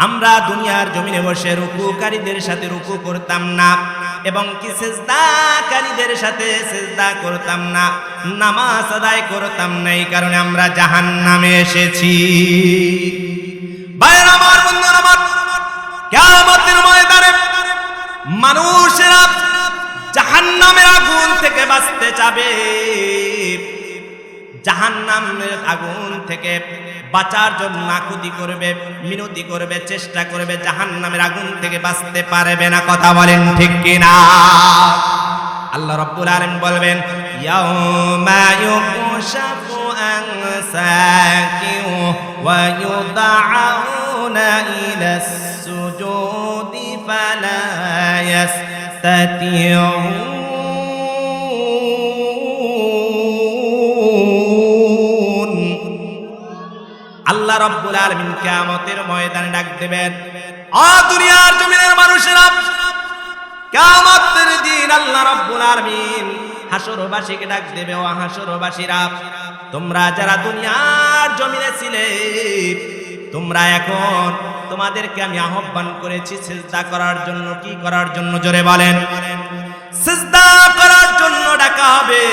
আমরা দুনিয়ার জমিনে বসে রুকুকারীদের সাথে রুকু করতাম না এবং কি সেজদাকারীদের সাথে সেজদা করতাম না, নামাজ আদায় করতাম না, এই কারণে আমরা জাহান্নামে এসেছি। ভাইয়েরা আমার, বন্ধুরা আমার, কিয়ামতের ময়দানে মানুষেরা জাহান্নামের আগুন থেকে বাঁচতে চাবে। জাহান্নামের আগুন থেকে বাঁচার জন্য আকুতি করবে, মিনতি করবে, চেষ্টা করবে, জাহান্নামের আগুন থেকে বাঁচতে পারবে না। কথা বলেন ঠিক কিনা? আল্লাহ রাব্বুল আলামিন বলবেন, ইয়াউমা ইউকশাফু আন সাকিন ওয়া ইউদআউনা ইলাস সুজুদি ফালা ইয়াস্তাতিউন। আল্লাহ রাব্বুল আলামিন কিয়ামতের ময়দানে ডাক দেবেন, ও দুনিয়ার জমিনের মানুষেরা, কিয়ামতের দিন আল্লাহ রাব্বুল আলামিন হাসরবাসীকে ডাক দেবে, ও হাসরবাসীরা, তোমরা যারা দুনিয়ার জমিনে ছিলে, তোমরা এখন তোমাদেরকে আমি আহ্বান করেছি সিজদা করার জন্য। কি করার জন্য? জোরে বলেন। সিজদা করার জন্য ডাকা হবে,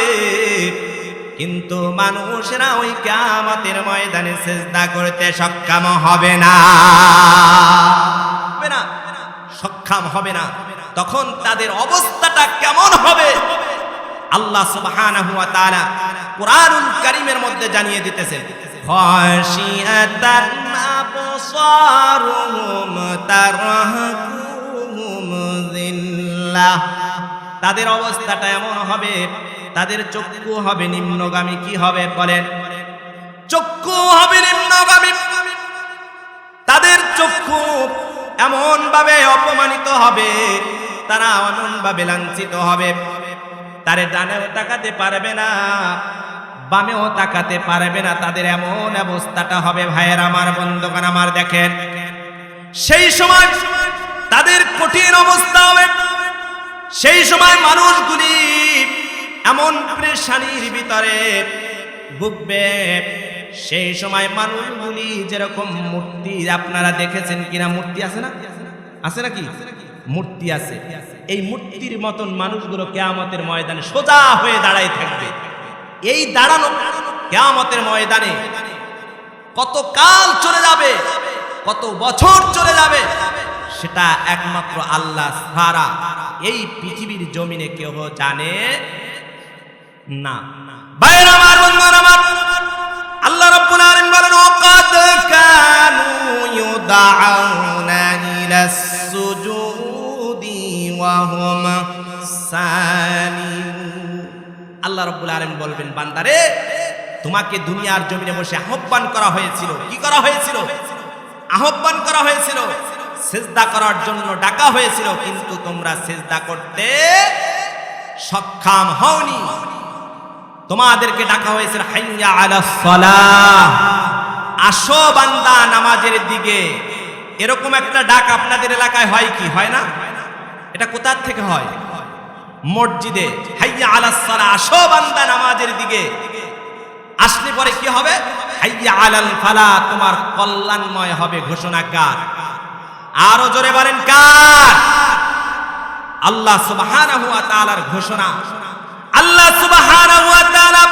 কিন্তু মানুষেরা ওই কিয়ামতের ময়দানে সিজদা করতে সক্ষম হবে না, সক্ষম হবে না। তখন তাদের অবস্থাটা কেমন হবে আল্লাহ সুবহানাহু ওয়া তাআলা কুরআনুল কারীমের মধ্যে জানিয়ে দিতেছেন। খাশিয়াতান আবসারুহুম তারহাকুহুম যিল্লাহ। তাদের অবস্থাটা এমন হবে, তাদের চক্ষু হবে নিম্নগামী। কি হবে বলেন? চক্ষু হবে নিম্নগামী। তাদের চক্ষু এমন ভাবে অপমানিত হবে, তারা এমন ভাবে লাঞ্ছিত হবে, তারে ডানেও তাকাতে পারবে না, বামেও তাকাতে পারবে না। তাদের এমন অবস্থাটা হবে ভাইয়ের আমার, বন্ধুগণ আমার, দেখেন সেই সময় তাদের কঠিন অবস্থা হবে। সেই সময় মানুষগুলি এমন পেরেশানির ভিতরে ভুগবে। সেই সময় মানুষগুলি যেরকম মূর্তি, আপনারা দেখেছেন কিনা, মূর্তি আছে না? আছে নাকি? মূর্তি আছে। এই মূর্তির মতন মানুষগুলো কিয়ামতের ময়দানে সোজা হয়ে দাঁড়ায় থাকবে। এই দাঁড়ানো কিয়ামতের ময়দানে কত কাল চলে যাবে, কত বছর চলে যাবে, সেটা একমাত্র আল্লাহ ছাড়া এই পৃথিবীর জমিনে কেউ জানে না। ভাইরা আমার, বন্ধুরা আমার, আল্লাহ রাব্বুল আলামিন বলেন ওয়াকাদ কানু ইউদাউনা ইলাস সুজুদি ওয়া হুম সালিমুন। আল্লাহ রাব্বুল আলামিন বলবেন, বান্দারে তোমাকে দুনিয়ার জমিনে বসে আহ্বান করা হয়েছিল। কি করা হয়েছিল? আহ্বান করা হয়েছিল, সিজদা করার জন্য ডাকা হয়েছিল, কিন্তু তোমরা সিজদা করতে সক্ষম হওনি। তোমাদেরকে ডাকা হয়েছিল হাইয়া আলাস সালাহ, আসো বান্দা নামাজের দিকে। এরকম একটা ডাক আপনাদের এলাকায় হয় কি হয় না? এটা কোথা থেকে হয়? মসজিদে হাইয়া আলাস সালাহ, আসো বান্দা নামাজের দিকে। আসলে পরে কি হবে? হাইয়া আলাল ফালাহ, তোমার কল্যাণময় হবে ঘোষণাকার। আরো জোরে বলেন কার? আল্লাহ সুবহানাহু ওয়া তাআলার ঘোষণা। আল্লাহ সুবহানাহু ওয়া তাআলা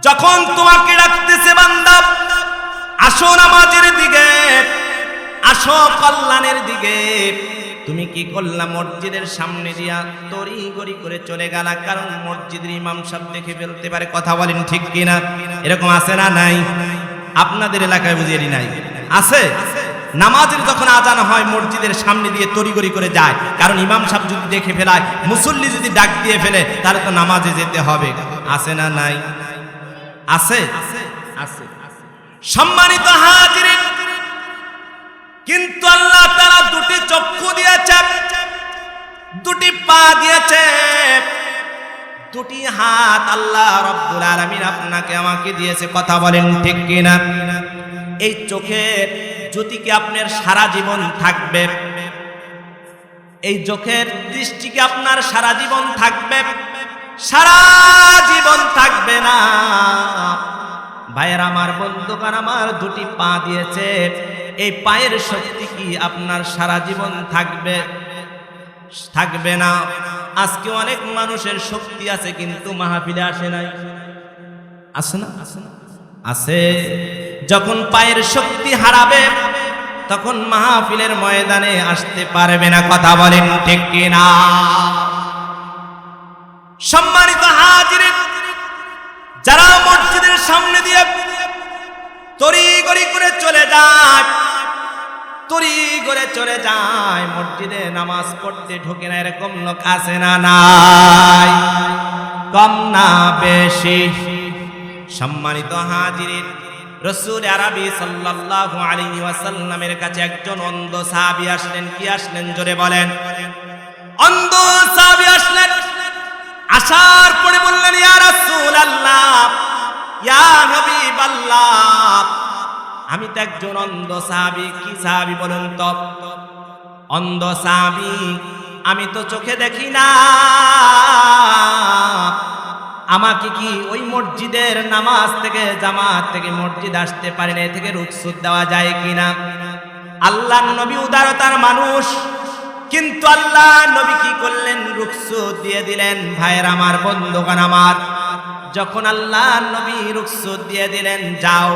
যখন তোমাকে ডাকতেছে, বান্দা আসো নামাজের দিকে, আসো কল্যাণের দিকে, তুমি কি করলা? মসজিদের সামনে দিয়া তড়িঘড়ি করে চলে গেলা, কারণ মসজিদের ইমাম সাহেব দেখে ফেলতে পারে। কথা বলেন ঠিক কিনা? এরকম আছে না নাই? আপনাদের এলাকায় বুঝিয়ে নাই? আছে। নামাজের যখন আজান হয় মসজিদের সামনে দিয়ে তড়িঘড়ি করে যায়, কারণ ইমাম সাহেব যদি দেখে ফেলায়, মুসল্লি যদি ডাক দিয়ে ফেলে, তাহলে তো নামাজে যেতে হবে। আছে না নাই? আছে, আছে। সম্মানিত হাজিরিন, কিন্তু আল্লাহ তাআলা দুটি চক্ষু দিয়েছে, দুটি পা দিয়েছে, দুটি হাত আল্লাহ রাব্বুল আলামিন আপনাকে আমাকে দিয়েছে। কথা বলেন ঠিক কিনা? এই চোখের জ্যোতি কি আপনার সারা জীবন থাকবে? এই চোখের দৃষ্টি কি আপনার সারা জীবন থাকবে? সারা জীবন থাকবে না। ভাইয়ের আমার, বন্ধুগণ আমার, দুটি পা দিয়েছে, এই পায়ের শক্তি কি আপনার সারা জীবন থাকবে? থাকবে না। আজকে অনেক মানুষের শক্তি আছে, কিন্তু মাহফিলে আসে নাই। আছে না? আছে। যখন পায়ের শক্তি হারাবে, তখন মাহফিলের ময়দানে আসতে পারবে না। কথা বলেন ঠিক কিনা? সম্মানিত হাজিরিন, যারা মসজিদের সামনে দিয়ে তড়িঘড়ি করে চলে যায়, তড়িঘড়ি চলে যায়, মসজিদে নামাজ পড়তে ঢোকে না, এরকম লোক আছে না নাই? কম না বেশি? সম্মানিত হাজিরিন, রাসূল আরবি সাল্লাল্লাহু আলাইহি ওয়াসাল্লামের কাছে একজন অন্ধ সাহাবী আসলেন। কি আসলেন? জোরে বলেন। অন্ধ সাহাবী আসলেন। আসার পরে বললেন, ইয়া রাসূলুল্লাহ, ইয়া হাবিবাল্লাহ, আমি তো একজন অন্ধ সাহাবী। কি সাহাবী বলুন তো? অন্ধ সাহাবী। আমি তো চোখে দেখি না, আমাকে কি ওই মসজিদের নামাজ থেকে, জামাত থেকে মসজিদ আসতে পারি না, এ থেকে রুখসত দেওয়া যায় কিনা? আল্লাহর নবী উদারতার মানুষ, কিন্তু আল্লাহ নবী কি করলেন? রুখসত দিয়ে দিলেন। ভাইয়ের আমার, বন্ধুগণ আমার, যখন আল্লাহ নবী রুখসত দিয়ে দিলেন, যাও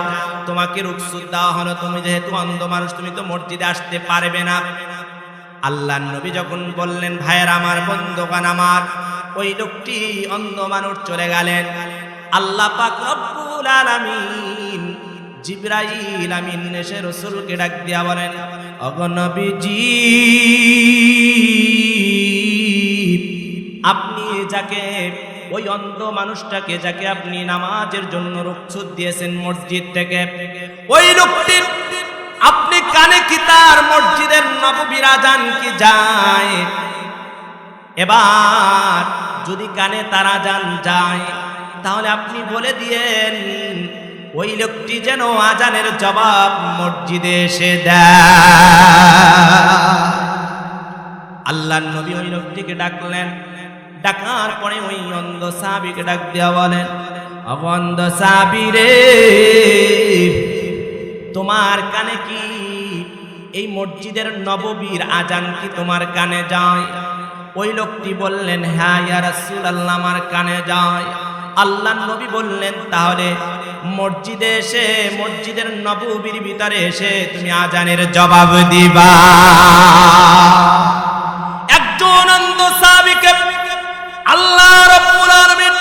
তোমাকে রুখসত দেওয়া হলো, তুমি যেহেতু অন্ধ মানুষ, তুমি তো মসজিদে আসতে পারবে না। আল্লাহ নবী যখন বললেন, ভাইয়ের আমার, বন্ধুগণ আমার, ওই লোকটি অন্ধ মানুষ চলে গেলেন। আল্লাহ পাক রব্বুল আলামিন জিবরাইল আমিন এসে রাসূলকে ডাক দিয়া বলেন, ওগো নবীজি, আপনি যাকে ওই অন্ধ মানুষটাকে যাকে আপনি নামাজের জন্য রুখসুত দিয়েছেন মসজিদ থেকে, ওই লোকটি আপনি কানে কি তার মসজিদের নববীর আযান কি যায়? এবার যদি কানে তার আযান যায় তাহলে আপনি বলে দিয়েন ওই লোকটি যেন আযানের জবাব মসজিদে এসে দেয়। আল্লাহর নবী ওই লোকটিকে ডাকলেন, ডাকার পরে ওই অন্ধ সাহাবীকে ডাক দিয়া বলেন, অন্ধ সাহাবী রে, তোমার কানে কি এই মসজিদের নববীর আযান কি তোমার কানে যায়? ওই লোকটি বললেন, হ্যাঁ ইয়া রাসূলুল্লাহ, আমার কানে যায়। আল্লাহর নবী বললেন, তাহলে মসজিদে এসে মসজিদের নববীর ভিতরে এসে তুমি আযানের জবাব দিবা। একজন অন্ধ সাহাবীকে আল্লাহ রাব্বুল আলামিন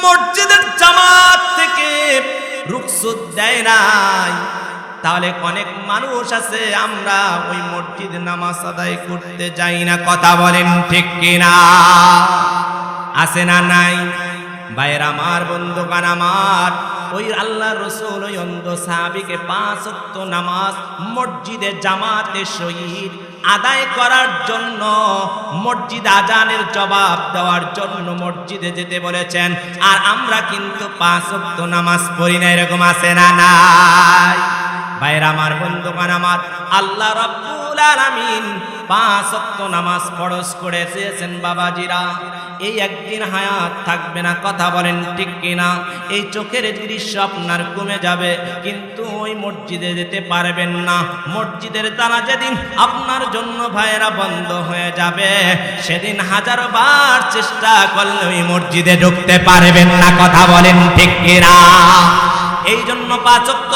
মসজিদের জামাত থেকে রুখসত দেয় নাই। তাহলে অনেক মানুষ আছে আমরা ওই মসজিদ নামাজ আদায় করতে যাই না, কথা বলেন ঠিক কিনা? আছে না নাই? ভাইয়ের আমার, বন্ধুগণ আমার, ওই আল্লাহর রাসূল ওই অন্ধ সাহাবীকে 5 ওয়াক্ত নামাজ মসজিদে জামাতে সহিত আদায় করার জন্য, মসজিদ আযানের জবাব দেওয়ার জন্য মসজিদে যেতে বলেছেন। আর আমরা কিন্তু 5 ওয়াক্ত নামাজ পড়ি না, এরকম আছে না নাই? ভাইয়ের আমার, বন্ধুগণ আমার, আল্লাহ রাব্বুল আলামিন 5 ওয়াক্ত নামাজ ফরজ করে দিয়েছেন। বাবাজিরা, এই একদিন হায়াত থাকবে না, কথা বলেন ঠিক কিনা? এই চোখের দৃশ্য আপনার কমে যাবে, কিন্তু ওই মসজিদে যেতে পারবেন না। মসজিদের তালা যেদিন আপনার জন্য ভাইয়েরা বন্ধ হয়ে যাবে, সেদিন 1000 বার চেষ্টা করলে ওই মসজিদে ঢুকতে পারবেন না, কথা বলেন ঠিক কিনা? এই জন্য 5 ওয়াক্ত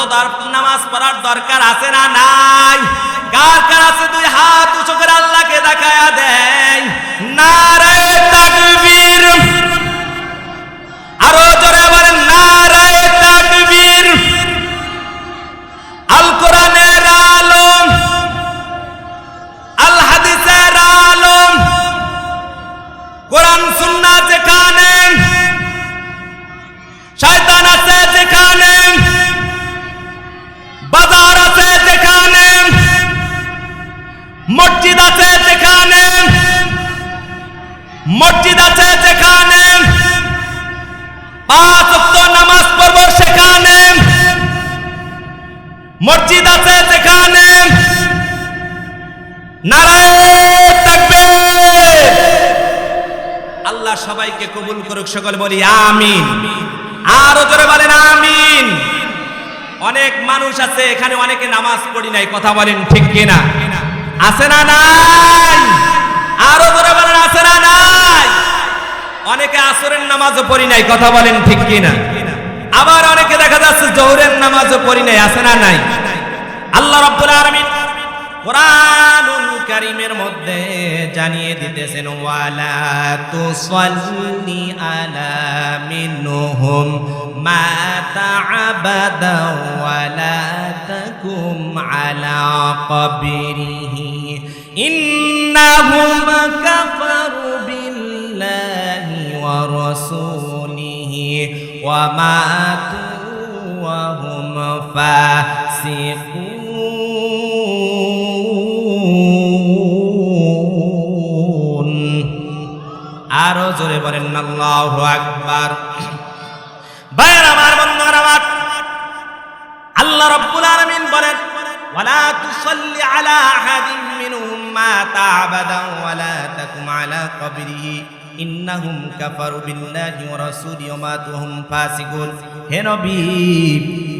নামাজ পড়ার দরকার আছে না নাই? কার কার আছে? 2 হাত উঁচু করে আল্লাহকে দেখায়া দেয়। নারায়ে তাকবীর, আরো জোরে বলেন নারায়ে তাকবীর। আল কোরআনের আলম, আল হাদিসের আলম, কোরআন সুন্নাহ যেখানে, শয়তান আছে যেখানে, বাজার আছে যেখানে, মসজিদ আছে যেখানে, মসজিদ আছে যেখানে, 5 ওয়াক্ত নামাজ পড়ব সেখানে, মসজিদ আছে যেখানে। নারায়ে তাকবীর। আল্লাহ সবাইকে কবুল করুক, সকলে বলি আমিন। আরো জোরে বলেন আমিন। অনেক মানুষ আছে এখানে, অনেকে নামাজ পড়ি নাই, কথা বলেন ঠিক কিনা? আছে না নাই? আরো জোরে বলেন আছে না নাই? অনেকে আসরের নামাজও পড়ি নাই, কথা বলেন ঠিক কিনা? আবার অনেকে দেখা যাচ্ছে জোহরের নামাজও পড়ি নাই, আছে না নাই? আল্লাহ রাব্বুল আলামিন কোরআনুল কারীমের মধ্যে জানিয়ে দিতেছেন, ওয়ালা তুসাল্লি আলা মিনহুম মাতা আবাদা ওয়ালা তাকুম আলা কবরিহি ইন্নাহুম কাফারু বিল্লাহি ওয়া রাসূলিহি ওয়া মাতু ওয়া হুম ফাসিকুন। আরো জোরে বলেন আল্লাহু আকবার। ভাইরা আমার, বন্ধুরা আমার, আল্লাহ রাব্বুল আলামিন বলেন, ওয়ালা তুসাল্লি আলা আহাদিন মিনহুম মাতা আবাদা ওয়ালা তাকুম আলা কবরিহি ইন্নাহুম কাফারু বিল্লাহি ওয়া রাসূলিহি ওয়া মাতু ওয়া হুম ফাসিকুন। হে নবী,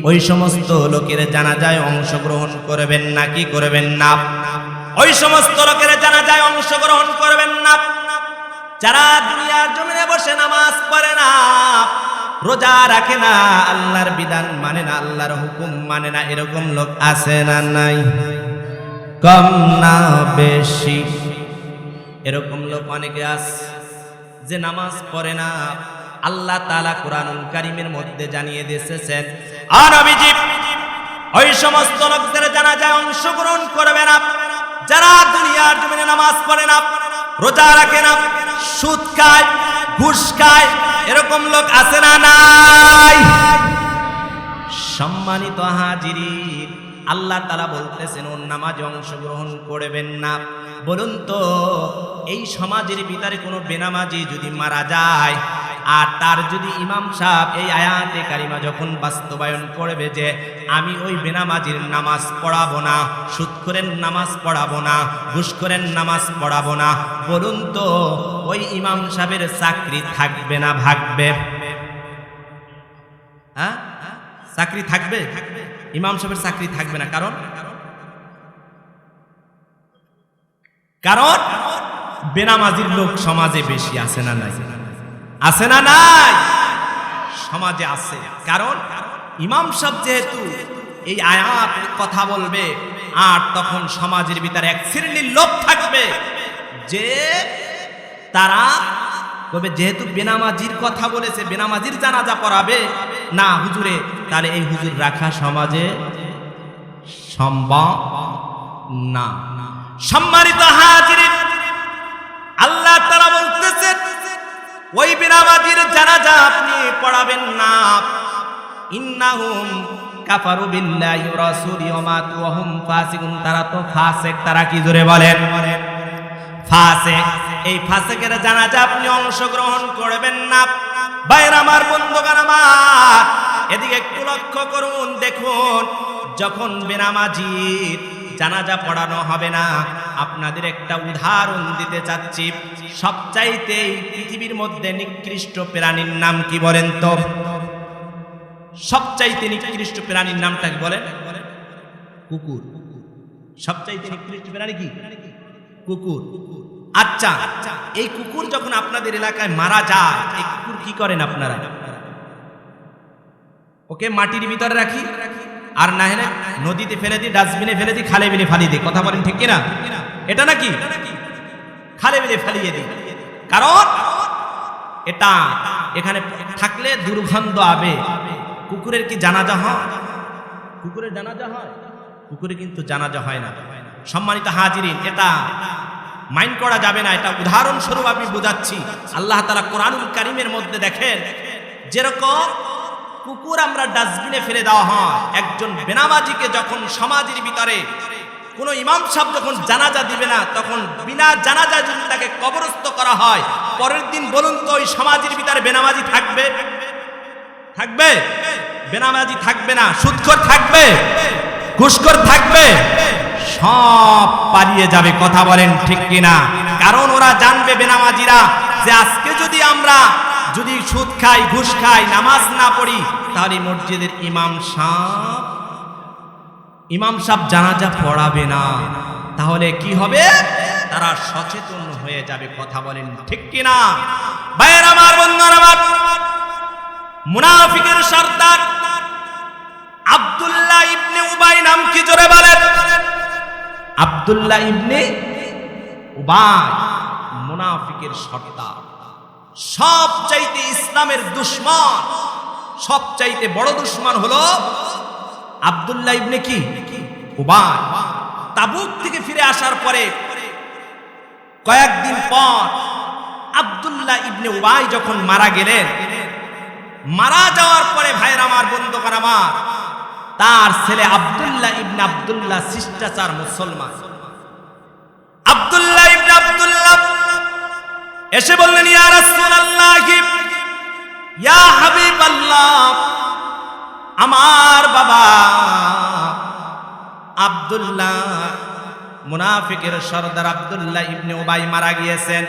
ওই সমস্ত লোকের জানাজায় অংশগ্রহণ করবেন না, কি করবেন না? ওই সমস্ত লোকের জানাজায় অংশগ্রহণ করবেন না যারা দুনিয়ার জমিনে বসে নামাজ পড়ে না, রোজা রাখে না, আল্লাহর বিধান মানে না, আল্লাহর হুকুম মানে না। এরকম লোক আছে না নাই? কম না বেশি? এরকম লোক অনেকে আছে যে নামাজ পড়ে না। আল্লাহ তাআলা কোরআনুল কারীমের মধ্যে জানিয়ে দিয়েছেন, নবীজি ওই সমস্ত লোকদের জানাজায় অংশগ্রহণ করবে না যারা দুনিয়ার জমিনে নামাজ পড়ে না, রোজা রাখে না, সুদ খায়, ঘুষ খায়। এরকম লোক আছে না নাই? সম্মানিত হাজিরিন, আল্লাহ তাআলা বলতেছেন ওর নামাজে অংশগ্রহণ করবেন না। বলুন তো, এই সমাজের ভিতরে কোনো বেনামাজি যদি মারা যায় আর তার যদি ইমাম সাহেব এই আয়াতে কারিমা যখন বাস্তবায়ন করবে যে আমি ওই বেনামাজির নামাজ পড়াবো না, সুদখোরের নামাজ পড়াবো না, ঘুষখোরের নামাজ পড়াবো না, বলুন তো ওই ইমাম সাহেবের চাকরি থাকবে না ভাগবে? হ্যাঁ, চাকরি থাকবে? ইমাম সাহেবের চাকরি থাকবে না। কারণ কারণ বেনামাজির লোক সমাজে বেশি আছে না নাই? আছে না নাই? সমাজে আছে। কারণ ইমাম সাহেব যেহেতু এই আয়াত কথা বলবে, আর তখন সমাজের ভিতরে এক শ্রেণীর লোক থাকবে যে তারা তবে যেহেতু বেনামাজির কথা বলেছে, বেনামাজির জানাজা পড়াবে না হুজুরে, তাহলে এই হুজুর রাখা সমাজে সম্ভব না। সম্মানিত হাজিরিন, আল্লাহ তাআলা বলতেছেন ওই বেনামাজির জানাজা আপনি পড়াবেন না। ইন্নাহুম কাফারু বিল্লাহি ওয়া রাসূলিহি ওয়া মাতু ওয়া হুম ফাসিকুন। তারা তো ফাসিক। তারা কি জোরে বলেন? ফাসিক। এই ফাসিকের জানাজা আপনি অংশগ্রহণ করবেন না। ভাইরা আমার, বন্ধুগণ আমার, এদিকে একটু লক্ষ্য করুন। দেখুন, যখন বেনামাজির জানাজা পড়ানো হবে না, আপনাদের একটা উদাহরণ দিতে চাচ্ছি। সবচাইতে পৃথিবীর মধ্যে নিকৃষ্ট প্রাণীর নাম কি বলেন তো? সবচাইতে নিকৃষ্ট প্রাণীর নামটা কি বলেন? কুকুর। সবচাইতে নিকৃষ্ট প্রাণী কি? কুকুর। আচ্ছা, এই কুকুর যখন আপনাদের এলাকায় মারা যায়, এই কুকুর কি করেন আপনারা? ওকে মাটির ভিতরে রাখি, আর না হলে নদীতে ফেলে দিই, ডাস্টবিনে ফেলে দিই, খালে বিলে ফালিয়ে দিই। কথা বলেন ঠিক কিনা? এটা নাকি খালে বিলে ফালিয়ে দিই। কারণ এটা এখানে থাকলে দুর্গন্ধ আবে। কুকুরের কি জানাজা হয়? কুকুরের জানাজা হয়? কুকুরে কিন্তু জানাজা হয় না। সম্মানিত হাজিরিন, এটা মাইন্ড করা যাবে না। এটা উদাহরণস্বরূপ আমি বুঝাচ্ছি। আল্লাহ তাআলা কোরআনুল কারীমের মধ্যে দেখেন, যেরকম কুকুর আমরা ডাস্টবিনে ফেলে দেওয়া হয়, একজন বেনামাজিকে যখন সমাজের ভিতরে কোন ইমাম সাহেব যখন জানাজা দিবে না, তখন বিনা জানাজায় যদি তাকে কবরস্থ করা হয়, পরের দিন বলুন তো ওই সমাজের ভিতরে বেনামাজি থাকবে? থাকবে? বেনামাজি থাকবে না। সুদখোর থাকবে? ঘুষখোর থাকবে? সব পালিয়ে যাবে। কথা বলেন ঠিক কিনা? কারণ ওরা জানবে, বেনামাজিরা, যে আজকে যদি আমরা যদি সুদ খাই, ঘুষ খাই, নামাজ না পড়ি, তাহলে মসজিদের ইমাম সাহেব জানাজা পড়াবে না। তাহলে কি হবে? তারা সচেতন হয়ে যাবে। কথা বলেন ঠিক কিনা? ভাইয়ের আমার, বন্ধুরা আমার, মুনাফিকের সর্দার আব্দুল্লাহ ইবনে উবাই নাম কি জোরে বলেন? আব্দুল্লাহ ইবনে উবাই মুনাফিকের সর্দার। সবচাইতে ইসলামের দুশমন, সবচাইতে বড় দুশমন হলো আব্দুল্লাহ ইবনে কি উবাই। তাবুক থেকে ফিরে আসার পরে কয়েকদিন পর আব্দুল্লাহ ইবনে উবাই যখন মারা গেলেন, মারা যাওয়ার পরে ভাইয়ের আমার, বন্ধুগণ আমার, তার ছেলে আব্দুল্লাহ ইবনে আব্দুল্লাহ শিষ্টাচার মুসলমান। আব্দুল্লাহ ইবনে আব্দুল্লাহ এসে বললেন, ইয়া রাসূলুল্লাহ, ইয়া হাবিবাল্লাহ, আমার বাবা আব্দুল্লাহ, মুনাফিকের সর্দার আব্দুল্লাহ ইবনে উবাই মারা গিয়েছেন।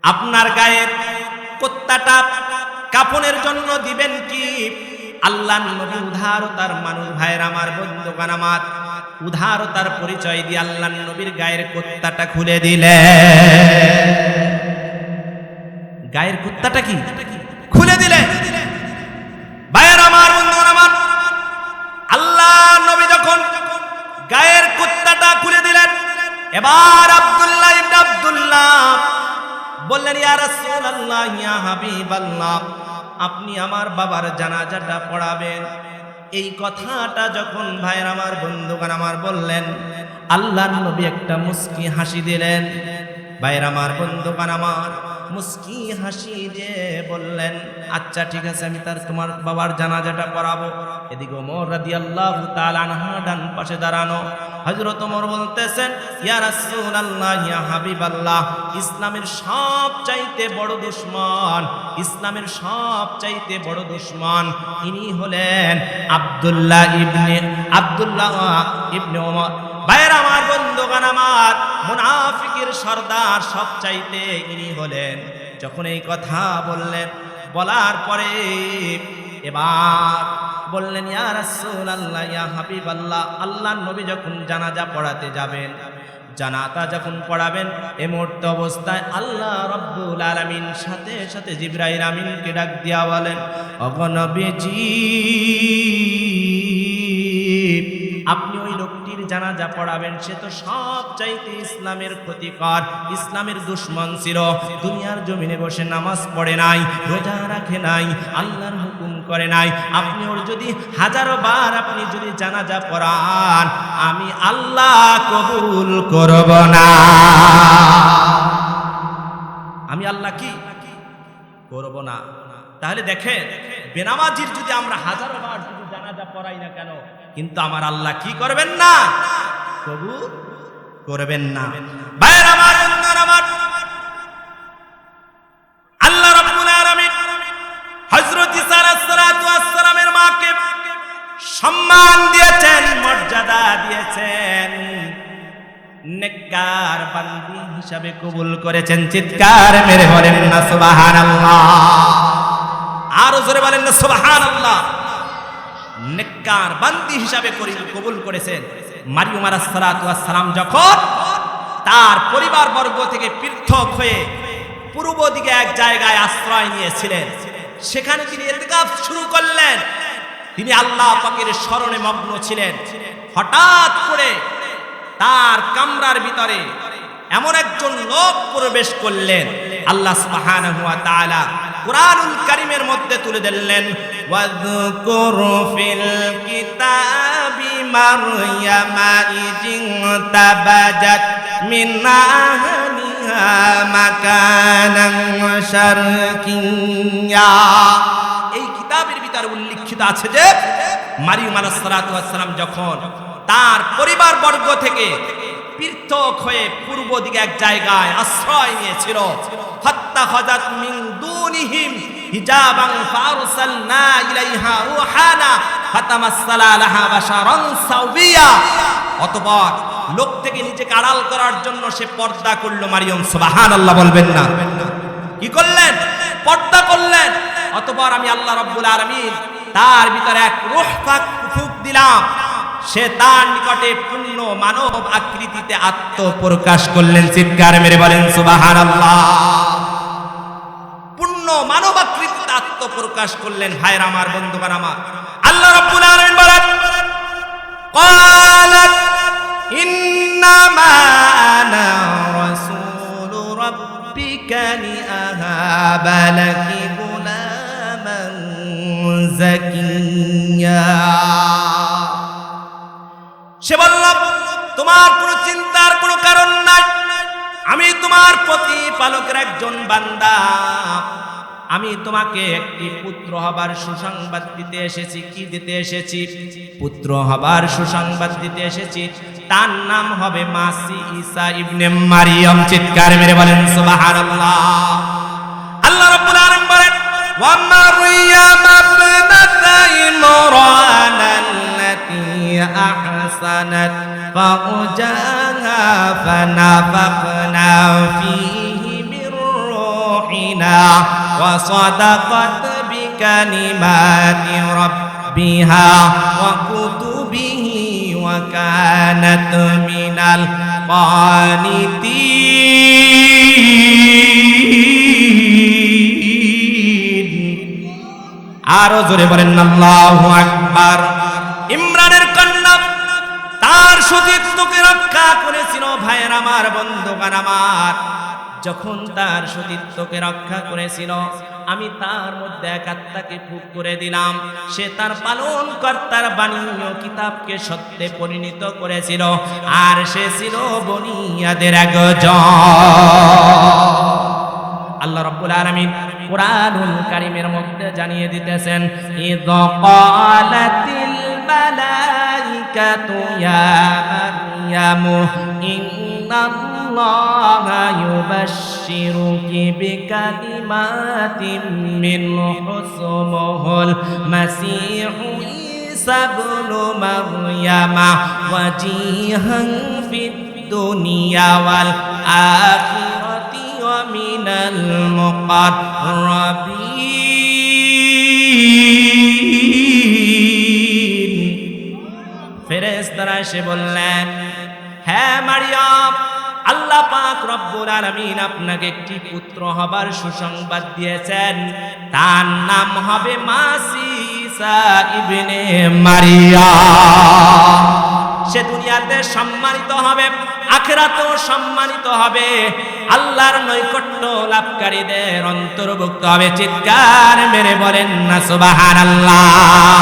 আপনার গায়ের কুত্তাটা কাফনের জন্য দিবেন কি? আল্লাহর নবী উদারতার মানুষ। ভাইয়ের আমার, বন্ধুগণ আমার, উদারতার পরিচয় দিয়ে আল্লাহর নবীর গায়ের কুত্তাটা খুলে দিলেন। গায়ের কুত্তাটা কি খুলে দিলেন। ভাইয়ের আমার, বন্ধুগণ আমার, আল্লাহ নবী যখন গায়ের কুত্তাটা খুলে দিলেন, এবার আব্দুল্লাহ ইবনে আব্দুল্লাহ বললেন, ইয়া রাসূলুল্লাহ, ইয়া হাবিবাল্লাহ, আপনি আমার বাবার জানাজাটা পড়াবেন। এই কথাটা যখন ভাইয়ের আমার বন্ধুগণ আমার বললেন, আল্লাহর নবী একটা মুস্কি হাসি দিলেন। ভাইয়ের আমার বন্ধুগণ আমার মুস্কি হাসি দিয়ে বললেন, আচ্ছা ঠিক আছে, আমি তোমার বাবার জানাজাটা পড়াবো। এদিকে ওমর রাদিয়াল্লাহু তাআলা আনহু ডান পাশে দাঁড়ানো। হযরত ওমর বলতেছেন, ইয়া রাসূলুল্লাহ, ইয়া হাবিবাল্লাহ, ইসলামের সবচাইতে বড় দুশমন, ইসলামের সবচাইতে বড় দুশমন ইনি হলেন আব্দুল্লাহ ইবনে ওমর। ভাইয়ের আমার বন্ধুগণ আমার, মুনাফিকের সর্দার সবচাইতে ইনি হলেন। যখন এই কথা বললেন, বলার পরে এবার বললেন, ইয়া রাসূলুল্লাহ, ইয়া হাবিবাল্লাহ, আল্লাহর নবী যখন জানাজা পড়াতে যাবেন, জানাজা যখন পড়াবেন, এই মুহূর্তে অবস্থায় আল্লাহ রাব্বুল আলামিন সাথে সাথে জিবরাইল আমিনকে ডাক দিয়া বলেন, ওগো নবীজি, আপনি ওই লোকটির জানাজা পড়াবেন, সে তো সবচাইতে ইসলামের ক্ষতিকর, ইসলামের দুশমন ছিল। দুনিয়ার জমিনে বসে নামাজ পড়ে নাই, রোজা রাখে নাই, আল্লাহর হুকুম করে নাই। আপনি ওর যদি হাজারো বার আপনি যদি জানাজা পড়ান, আমি আল্লাহ কবুল করব না। আমি আল্লাহ কি করব না? তাহলে দেখেন, বেনামাজির যদি আমরা হাজারো বার যদি জানাজা পড়াই না কেন, কিন্তু আমার আল্লাহ কি করবেন না? কবুল করবেন না। ভাইয়ের আমার, আল্লাহ রাব্বুল আলামিন হযরত ঈসা আলাইহিস সালাতু ওয়াস সালামের মাকে সম্মান দিয়েছেন, মর্যাদা দিয়েছেন, নেককার বান্দি হিসাবে কবুল করেছেন। চিৎকার মেরে বলেন না সুবহানাল্লাহ, আরো জোরে বলেন না সুবহানাল্লাহ। নেককার বান্দি হিসাবে কবুল করেছেন। মারিয়ম আলাইহিস সালাতু ওয়াস সালাম যখন তার পরিবার বর্গ থেকে পৃথক হয়ে পূর্ব দিকে এক জায়গায় আশ্রয় নিয়েছিলেন, সেখানে তিনি ইতিকাফ শুরু করলেন। তিনি আল্লাহ পাকের স্মরণে মগ্ন ছিলেন। হঠাৎ করে তার কামরার ভিতরে এমন একজন লোক প্রবেশ করলেন। আল্লাহ সুবহানাহু ওয়া তাআলা কুরআনুল কারীমের মধ্যে তুলে দিলেন, ওয়াযকুর ফিল কিতাবি মারইয়ামা ইজতাবাজাত মিন আহলিহা মাকানান শারকিয়্যা। এই কিতাবের ভিতরে উল্লেখিত আছে যে মারিয়ম আলাইহিস সালাতু ওয়াস সালাম যখন তার পরিবার বর্গ থেকে পৃথক হয়ে পূর্ব দিকে এক জায়গায় আশ্রয় নিয়েছিল, ফাত্তাখাযাত মিন দুনিহিম হিজাবান ফারসালনা ইলাইহা রূহানা ফাতামাসসালা লাহা বাশারান সাওবিয়া। অতঃপর লোক থেকে নিজেকে আড়াল করার জন্য সে পর্দা করলো। মারিয়ম, সুবহানাল্লাহ বলবেন না? কি করলেন? পর্দা করলেন। অতঃপর আমি আল্লাহ রাব্বুল আলামিন তার ভিতরে এক রূহ পাক ফুঁক দিলাম, সে তার নিকটে পূর্ণ মানব আকৃতিতে আত্মপ্রকাশ করলেন। চিৎকার মেরে বলেন সুবহানাল্লাহ। পূর্ণ মানব আকৃতিতে আত্মপ্রকাশ করলেন। ভাইরা আমার, বন্ধুগণ আমার, আল্লাহ রাব্বুল আলামিন বলেন, ক্বালাত ইন্নামা আনা রাসূলু রাব্বিকা লিআহাবা লাকি গুলামান যাকিয়্যা। সে বলল, তোমার কোনো চিন্তার কোনো কারণ নাই, আমি তোমার প্রতিপালকের একজন বান্দা, আমি তোমাকে একটি পুত্র হবার সুসংবাদ দিতে এসেছি। কি দিতে এসেছি? পুত্র হবার সুসংবাদ দিতে এসেছি। তার নাম হবে মাসি ঈসা ইবনে মারিয়াম। চিৎকার মেরে বলেন সুবহানাল্লাহ। আল্লাহ রাব্বুল আলামিন বলেন, ওয়া মারইয়াম ইবনাতা ইমরান আল্লাতী আহসানাত ফারজাহা ফানাফাখনা ফীহি মির রূহিনা ওয়া সাদাকাত বিকালিমাতি রাব্বিহা ওয়া কুতুবিহি ওয়া কানাত মিনাল কানিতিন। আরো জোরে বলেন আল্লাহু আকবার। ইমরানের কন্যা তার সতীত্বকে রক্ষা করেছিল। ভাইয়ের আমার, বন্ধুগণ আমার, যখন তার সতীত্বকে রক্ষা করেছিল, আমি তার মধ্যে এক আত্মাকে ফুঁক করে দিলাম, সে তার পালন কর্তার বাণীয় কিতাবকে সত্যে পরিণত করেছিল, আর সে ছিল বনী আদের একজন। আল্লাহ রাব্বুল আলামিন কুরআনুল কারীমের মধ্যে জানিয়ে দিতেছেন, ইযা ক্বালাতিল মালাইকাতু ইয়া মারইয়ামু ইন্নাল্লাহা ইউবাশশিরুকি বিকালিমাতিন মিনহু ইসমুহুল মাসীহু ঈসা ইবনু মারইয়ামা ওয়াজিহান ফিদ দুনিয়া ওয়াল আখিরাতি ওয়া মিনাল মুকাররাবিন। ফেরেশতারা এসে বললেন, হ্যাঁ মারিয়াম, আল্লাহ পাক রব্বুল আলামিন আপনাকে একটি পুত্র হবার সুসংবাদ দিয়েছেন, তার নাম হবে মাসিহ ঈসা ইবনে মারিয়াম। সে দুনিয়াতে সম্মানিত হবে, আখিরাতেও সম্মানিত হবে, আল্লাহর নৈকট্য লাভকারীদের অন্তর্ভুক্ত হবে। চিৎকার মেরে বলেন না সুবহানাল্লাহ।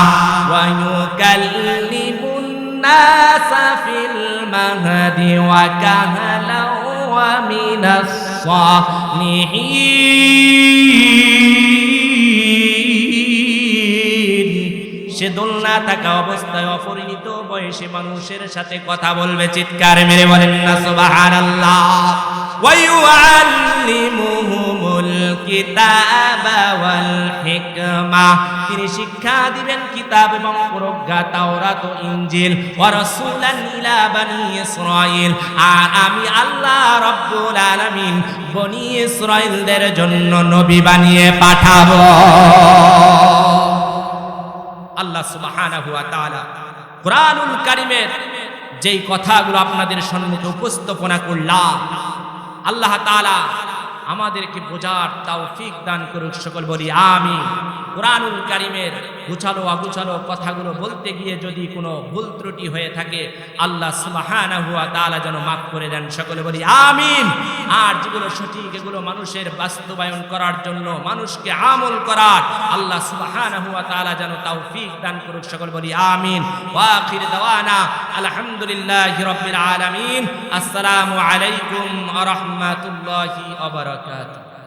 ওয়া ইউকাল্লিমুন নাসা ফিল মাহদি ওয়া কাহলা ওয়া মিনাস সালিহিন। সে দোলনা থাকা অবস্থায় অপরিণত বয়সে মানুষের সাথে কথা বলবে। চিৎকার মেরে বলেন না সুবহানাল্লাহ। ওয়া ইউআল্লিমুহুমুল কিতাবা ওয়াল হিকমা, তিনি শিক্ষা দিবেন কিতাব এবং প্রজ্ঞা, তাওরাত ও ইনজিল। ওয়া রাসূলান ইলা বনি ইসরাঈল, আর আমি আল্লাহ রাব্বুল আলামিন বনি ইসরাঈলদের জন্য নবী বানিয়ে পাঠাবো। আল্লাহ সুবহানাহু ওয়া তাআলা কুরআনুল কারীমের যেই কথাগুলো আপনাদের সম্মুখে উপস্থাপনা করলাম, আল্লাহ তাআলা আমাদেরকে বোঝার তৌফিক দান করুক, সকল বলি আমিন। কুরআনুল কারীমের গুছালো অগুছালো কথাগুলো বলতে গিয়ে যদি কোনো ভুল ত্রুটি হয়ে থাকে, আল্লাহ সুবহানাহু ওয়া তাআলা যেন মাফ করে দেন, সকলে বলি আমিন। আর যেগুলো সঠিক, এগুলো মানুষের বাস্তবায়ন করার জন্য, মানুষকে আমল করার আল্লাহ সুবহানাহু ওয়া তাআলা যেন তৌফিক দান করুক, সকল বলি আমিন। ওয়া আখির দাওয়ানা আলহামদুলিল্লাহি রাব্বিল আলামিন। আসসালামু আলাইকুম ওয়া রাহমাতুল্লাহি ওয়া বারাকাতুহু।